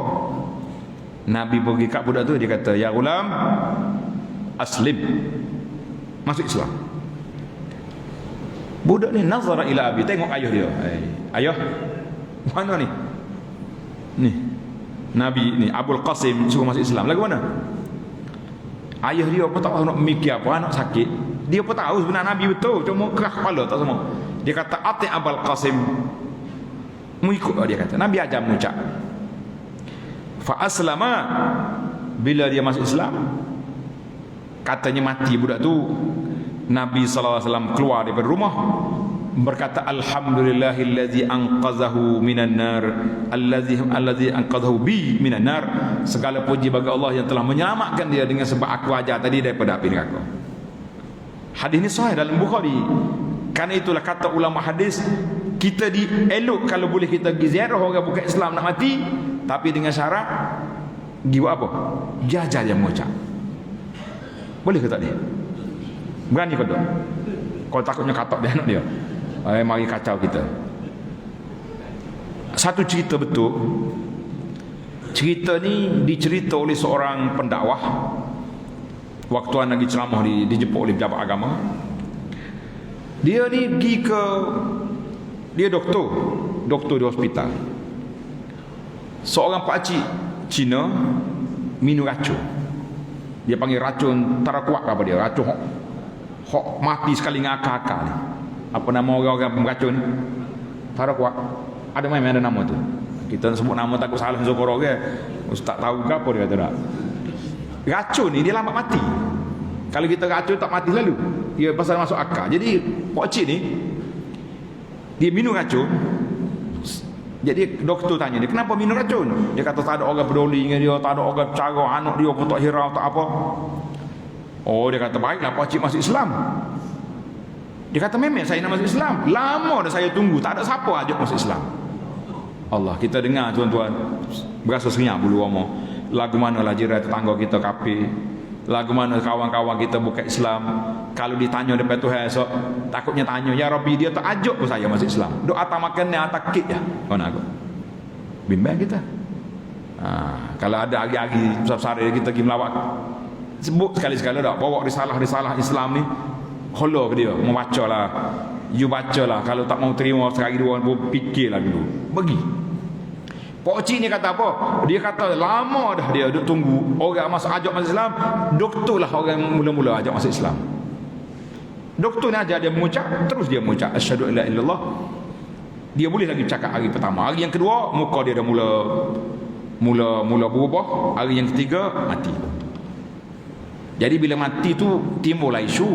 Nabi pergi kat budak tu, dia kata, "Ya ghulam, aslim." Masuk Islam. Budak ni nazara ila abi, tengok ayah dia. Ayah, mana ni? Ni Nabi ni Abul Qasim suruh masuk Islam. Lagu mana? Ayah dia pun tak tahu nak mikir apa, anak sakit. Dia pun tahu sebenarnya Nabi betul, cuma keras kepala tak semua. Dia kata ati Abul Qasim, mu ikut dia kata. Nabi ajar mengucap. Fa aslama, bila dia masuk Islam, katanya mati budak tu. Nabi sallallahu alaihi wasallam keluar daripada rumah berkata, alhamdulillahillazi anqadhahu minan nar, allazi anqadhahu bi minan nar. Segala puji bagi Allah yang telah menyelamatkan dia dengan sebab aku ajar tadi daripada api neraka. Hadis ini sahih dalam Bukhari. Karena itulah kata ulama hadis, kita dielok kalau boleh kita pergi ziarah orang bukan Islam nak mati, tapi dengan syarat pergi buat apa? Jajar yang mengucap. Boleh ke tak dia? Berani ke tak? Kalau takutnya katak dia anak dia, mari kacau kita. Satu cerita betul. Cerita ni dicerita oleh seorang pendakwah waktu lagi ceramah dijemput oleh pejabat agama. Dia ni pergi ke, dia doktor di hospital. Seorang pakcik Cina minum racun. Dia panggil racun tarakuak apa dia, racun hok mati sekali dengan akal-akal ni. Apa nama orang-orang beracun? Tarakuak. Ada memang ada nama tu. Kita sebut nama takut salah Zokoro ke. Ustaz tahu ke apa dia kata tak. Racun ni dia lambat mati. Kalau kita racun tak mati selalu. Dia pasal masuk akal. Jadi pakcik ni dia minum racun. Jadi doktor tanya dia, kenapa minum racun? Dia kata tak ada orang peduli dengan dia, tak ada orang cara anak dia pun tak hirau tak apa. Oh, dia kata baiklah pakcik masuk Islam. Dia kata memang saya nak masuk Islam. Lama dah saya tunggu, tak ada siapa ajak masuk Islam. Allah, kita dengar tuan-tuan, berasa senyap bulu roma. Lagu mana lah jiran tetangga kita kafir, lagu mana kawan-kawan kita bukan Islam. Kalau ditanya depan Tuhan esok, takutnya tanya, ya Rabbi dia tak ajak pun saya masuk Islam. Doa tak makan ni atas kit ya. Kau nak aku bimbang kita. Kalau ada hari-hari besar-besar kita pergi melawat, sebut sekali-sekala dah bawa risalah-risalah Islam ni, hollow ke dia, membaca lah, you baca lah. Kalau tak mau terima sekali dua, fikirlah dulu, pergi. Pakcik ni kata apa? Dia kata lama dah dia duk tunggu orang ajak masuk Islam. Doktor lah orang mula-mula ajak masuk Islam. Doktor ni ajar dia mengucap, terus dia mengucap asyhadu an la ilaha illallah. Dia boleh lagi cakap hari pertama. Hari yang kedua muka dia dah mula berubah. Hari yang ketiga mati. Jadi bila mati tu timbullah isu.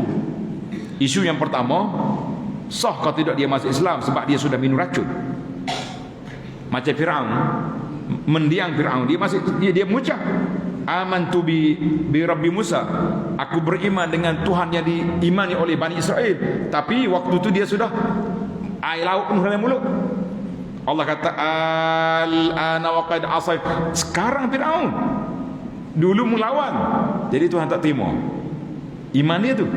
Isu yang pertama, sah kalau tidak dia masuk Islam sebab dia sudah minum racun. Macam Firaun, mendiang Firaun, dia mengucap amantu bi Rabbi Musa, aku beriman dengan Tuhan yang diimani oleh Bani Israel. Tapi waktu tu dia sudah air laut penuh dalam mulut. Allah kata al-ana wa qad asait. Sekarang Firaun, dulu melawan. Jadi Tuhan tak terima iman dia tu.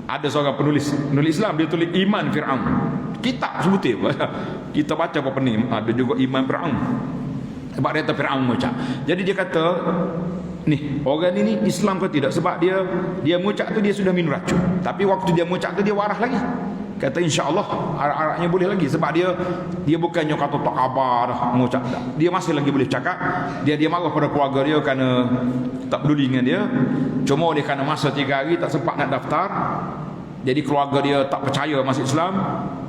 Ada seorang penulis Islam, dia tulis iman Fir'aun. Kitab sebutir. Kita baca apa ni, ada juga iman Fir'aun. Sebab dia kata Fir'aun mengucap. Jadi dia kata, ni orang ini Islam ke tidak? Sebab dia mengucap tu dia sudah minum racun. Tapi waktu dia mengucap tu dia waras lagi. Kata insya-Allah arak-araknya boleh lagi. Sebab dia bukannya kata tak khabar dah mengucap tak. Dia masih lagi boleh cakap. Dia marah pada keluarga dia kerana tak peduli dengan dia. Cuma oleh kerana masa 3 hari tak sempat nak daftar, jadi keluarga dia tak percaya masuk Islam,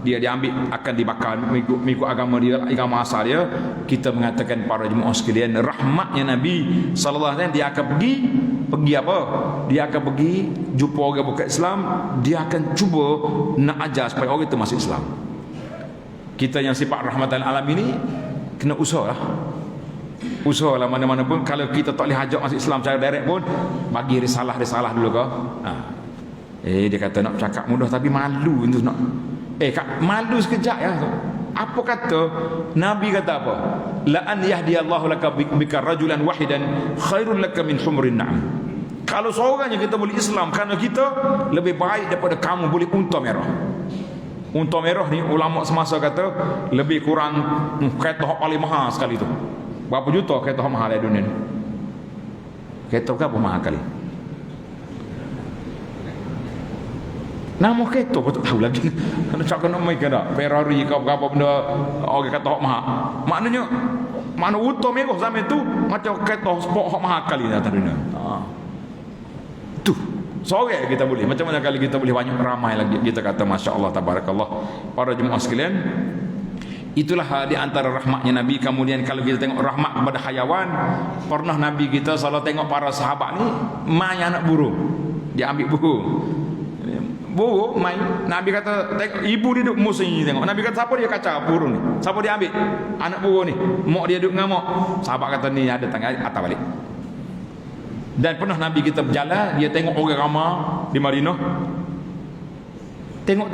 dia diambil, akan dibakar mengikut agama dia, agama asal dia. Kita mengatakan para jemaah sekalian, rahmatnya Nabi sallallahu alaihi wasallam, dia akan pergi apa? Dia akan pergi jumpa orang bukan Islam, dia akan cuba nak ajar supaya orang itu masuk Islam. Kita yang sifat rahmatan alam ini kena usahalah. Usahalah mana-mana pun. Kalau kita tak boleh ajak masuk Islam secara direct pun, bagi risalah dulu ke. Dia kata nak cakap mudah tapi malu tu nak. Kak, malu sekejap ya. Apa kata Nabi kata apa? La an yahdiyallahu laka bika rajulan wahidan khairul laka min humrin na'am. Kalau seorang yang kita boleh Islam kerana kita, lebih baik daripada kamu boleh unta merah. Unta merah ni ulama semasa kata lebih kurang kereta hak paling mahal sekali tu. Berapa juta kereta hak mahal di dunia ni? Kereta berapa mahal kali? Nama kereta pun tak tahu lagi. Nak cakap nak main ke tak? Ferrari ke apa benda orang kata hak mahal. Maknanya mana unta merah zaman tu macam kereta sport hak mahal kali di atas dunia. Tu sore kita boleh. Macam mana kali kita boleh banyak ramai lagi kita kata masya-Allah tabarakallah. Para jemaah sekalian, itulah di antara rahmatnya Nabi. Kemudian kalau kita tengok rahmat kepada hayawan, pernah Nabi kita selalu tengok para sahabat ni main anak burung. Dia ambil burung main. Nabi kata tengok, ibu dia duduk musuh ni tengok. Nabi kata siapa dia kacau burung ni? Siapa dia ambil anak burung ni? Mak dia duduk ngamuk. Sahabat kata ni ada tangan atas balik. Dan pernah Nabi kita berjalan, dia tengok orang ramai di Madinah. Tengok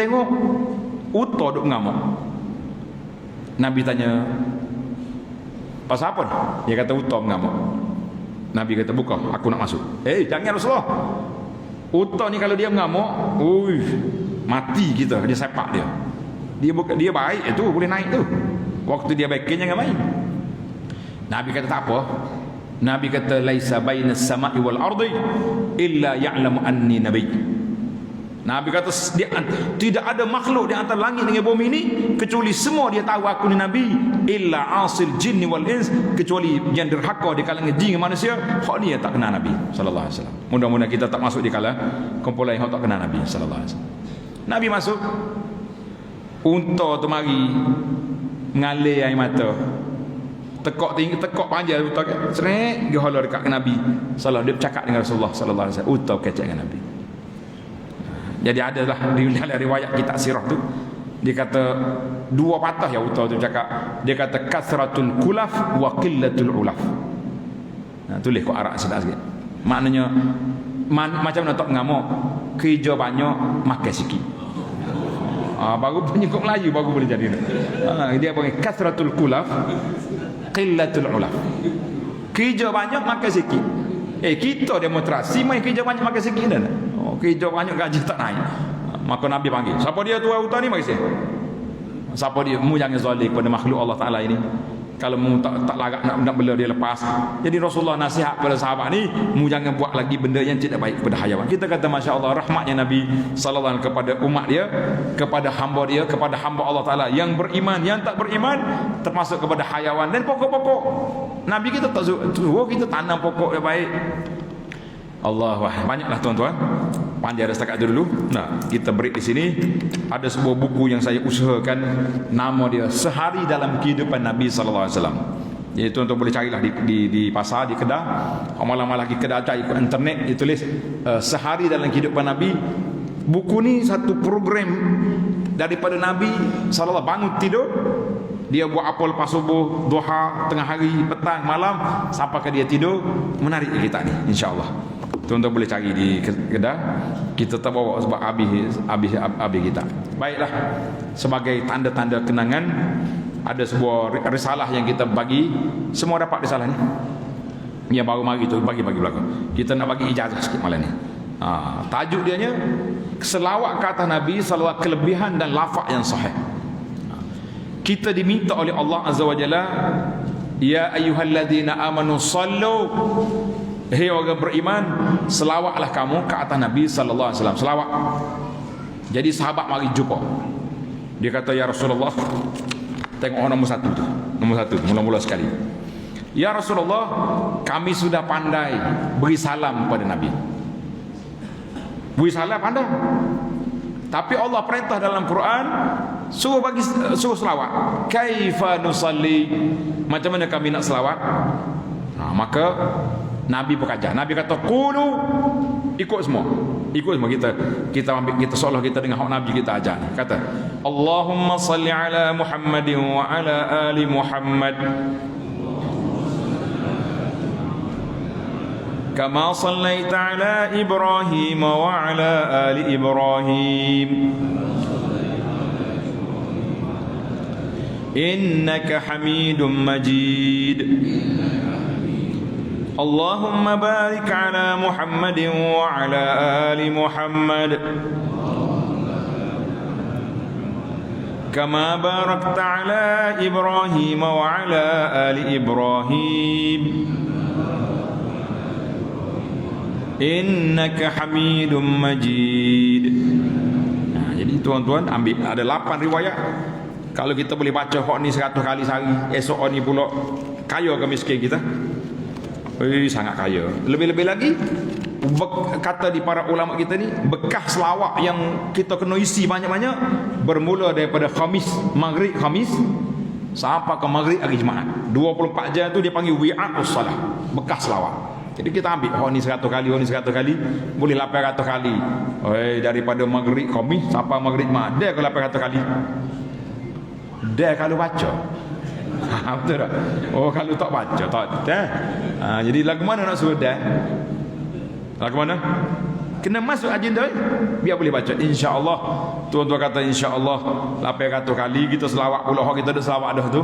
unta duduk ngamuk. Nabi tanya, pasal apa ni? Dia kata unta mengamuk. Nabi kata buka, aku nak masuk. Jangan Rasulullah. Unta ni kalau dia mengamuk, mati kita, dia sepak dia. Dia baik itu, boleh naik tu. Waktu dia baikin jangan main. Nabi kata tak apa. Nabi kata laisa bainas sama'i wal ardi illa ya'lamu anni nabi. Nabi kata tidak ada makhluk di antara langit dengan bumi ini kecuali semua dia tahu aku ni Nabi, illa asil jinni wal ins, kecuali yang derhaka di kalangan jin dan manusia, hak dia tak kenal Nabi sallallahu alaihi wasallam. Mudah-mudahan kita tak masuk di kalangan kumpulan yang tak kenal Nabi sallallahu alaihi wasallam. Nabi masuk, unta tu mari mengalir air mata. Tekak panjang unta kan. Seret dia hala dekat Nabi sallallahu, dia bercakap dengan Rasulullah sallallahu alaihi wasallam. Unta kecek dengan Nabi. Jadi adalah di dalam riwayat kitab sirah tu, dia kata dua patah ya unta tu cakap. Dia kata kasratun kulaf wa qillatul ulaf. Tulis kau Arab sedap sikit. Maknanya macam mana tak mengamuk, kerja banyak makan sikit. Baru penyekut Melayu baru boleh jadi. Dia panggil kasratul kulaf qillatul ulaf. Kerja banyak makan sikit. Kita demonstrasi main kerja banyak makan sikit dah. Kerja banyak gaji tak naik. Maka Nabi panggil, siapa dia tuan hutan ni? Mari saya. Siapa dia? Mu jangan zalim pada makhluk Allah Taala ini. Kalau mu tak larat nak bela dia lepas. Jadi Rasulullah nasihat pada sahabat ni, mu jangan buat lagi benda yang tidak baik kepada hayawan. Kita kata masya-Allah rahmatnya Nabi sallallahu alaihi wasallam kepada umat dia, kepada hamba dia, kepada hamba Allah Taala yang beriman, yang tak beriman, termasuk kepada hayawan dan pokok-pokok. Nabi kita tak suruh kita tanam pokok yang baik. Allah, banyaklah tuan-tuan. Panjang setakat itu dulu. Kita break di sini. Ada sebuah buku yang saya usahakan, nama dia Sehari dalam Kehidupan Nabi sallallahu alaihi wasallam. Jadi tuan-tuan boleh carilah di pasar, di kedai. Malam-malam lagi kedai cari ke internet, dia tulis Sehari dalam Kehidupan Nabi. Buku ni satu program daripada Nabi sallallahu bangun tidur, dia buat apa lepas subuh, duha, tengah hari, petang, malam, sampai ke dia tidur. Menarik kita ni, insya-Allah. Tuan-tuan boleh cari di kedai. Kita tak bawa sebab habis kita. Baiklah, sebagai tanda-tanda kenangan, ada sebuah risalah yang kita bagi. Semua dapat risalah ni. Yang baru mari tu bagi belakang. Kita nak bagi ijazah sikit malam ni. Tajuk dia nya selawat ke atas Nabi salawat kelebihan dan lafaz yang sahih. Kita diminta oleh Allah Azza wa Jalla, ya ayyuhalladzina amanu sallu, hei orang beriman, selawatlah kamu ke atas Nabi sallallahu alaihi wasallam. Selawat. Jadi sahabat mari jumpa. Dia kata, ya Rasulullah, tengok nombor satu tu, mula-mula sekali. Ya Rasulullah, kami sudah pandai beri salam kepada Nabi. Beri salam pandai. Tapi Allah perintah dalam Quran suruh selawat. Kaifa nusalli? Macam mana kami nak selawat? Maka Nabi berkajar. Nabi kata, qulu, ikut semua. Ikut semua kita ambil, kita seolah kita dengan hak Nabi kita ajar. Kata, Allahumma salli ala Muhammadin wa ala ali Muhammad kama sallaita ala Ibrahim wa ala ali Ibrahim innaka Hamidum Majid. Allahumma barik ala Muhammadin wa ala ali Muhammad kama barakta ala Ibrahim wa ala ali Ibrahim innaka Hamidum Majid. Jadi tuan-tuan ambil, ada 8 riwayat. Kalau kita boleh baca hak ni 100 kali sehari, esok ni pula, kaya ke miskin kita? Sangat kaya. Lebih-lebih lagi, kata di para ulama kita ni, bekas selawat yang kita kena isi banyak-banyak, bermula daripada Khamis, Maghrib Khamis sampai ke Maghrib hari Jumaat. 24 jam tu dia panggil wi'atus salah, bekas selawat. Jadi kita ambil, oh ni 100 kali, oh ni 100 kali, boleh 800 kali. Daripada Maghrib Khamis sampai Maghrib Jumaat, dia ke 800 kali. Dia kalau baca. Betul tak? Oh, kalau tak baca tak ada. Jadi lagu mana nak suruh dah? Lagu mana? Kena masuk agenda, biar boleh baca. InsyaAllah, tuan-tuan kata insyaAllah 800 kali kita selawat pula. Kita ada selawat dah tu,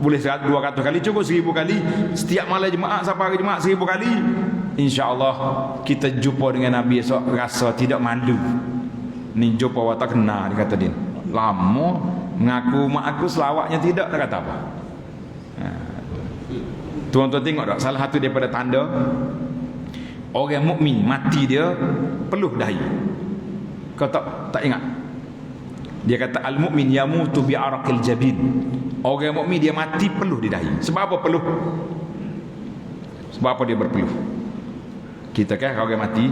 boleh 200 kali, cukup 1000 kali. Setiap malam Jumaat sampai hari Jumaat 1000 kali. InsyaAllah kita jumpa dengan Nabi esok, rasa tidak malu. Ni jumpa awak tak kenal, dia kata dia. Lama mengaku mak aku selawatnya tidak, tak kata apa. Tuan-tuan tengok tak, salah satu daripada tanda orang mukmin mati dia peluh dahi. Kau tak ingat? Dia kata al-mukmin yamutu bi araqil jabin. Orang mukmin dia mati peluh di dahi. Sebab apa peluh? Sebab apa dia berpeluh? Kita kan orang mati,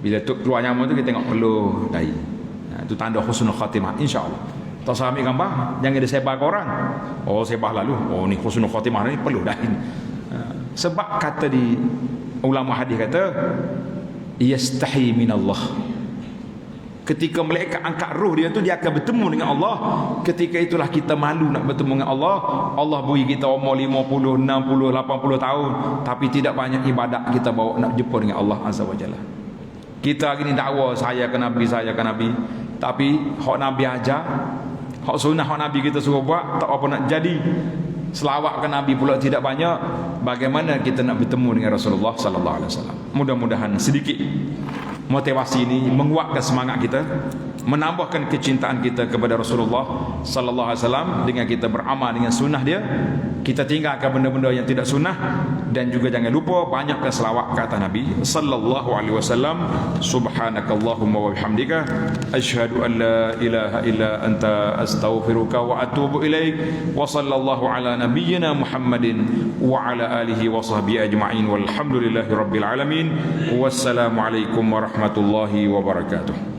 bila tu keluar nyawa tu kita tengok peluh dahi. Itu tanda husnul khatimah, insya-Allah. Tak usah ambil gambar, jangan dia sebar ke orang. Oh, sebar lalu, oh ni husnul khatimah ni peluh dahi. Sebab kata di ulama hadis kata, yastahi minallah. Ketika malaikat angkat roh dia tu, dia akan bertemu dengan Allah. Ketika itulah kita malu nak bertemu dengan Allah. Allah beri kita umur 50, 60, 80 tahun, tapi tidak banyak ibadat kita bawa nak jumpa dengan Allah Azza wa Jalla. Kita hari ni dakwa saya ke Nabi, saya ke Nabi, tapi hak Nabi ajar, hak sunnah hak Nabi kita suruh buat, tak apa nak jadi. Selawat ke Nabi pula tidak banyak. Bagaimana kita nak bertemu dengan Rasulullah sallallahu alaihi wasallam? Mudah-mudahan sedikit motivasi ini menguatkan semangat kita, menambahkan kecintaan kita kepada Rasulullah sallallahu alaihi wasallam dengan kita beramal dengan sunnah dia. Kita tinggalkan benda-benda yang tidak sunnah, dan juga jangan lupa banyakkan selawat ke atas Nabi sallallahu alaihi wasallam. Subhanakallahumma wa bihamdika asyhadu an la ilaha illa anta astaghfiruka wa atubu ilaik. Wa sallallahu ala nabiyyina Muhammadin wa ala alihi wa sahbihi ajma'in walhamdulillahi rabbil alamin. Wassalamu alaikum warahmatullahi wabarakatuh.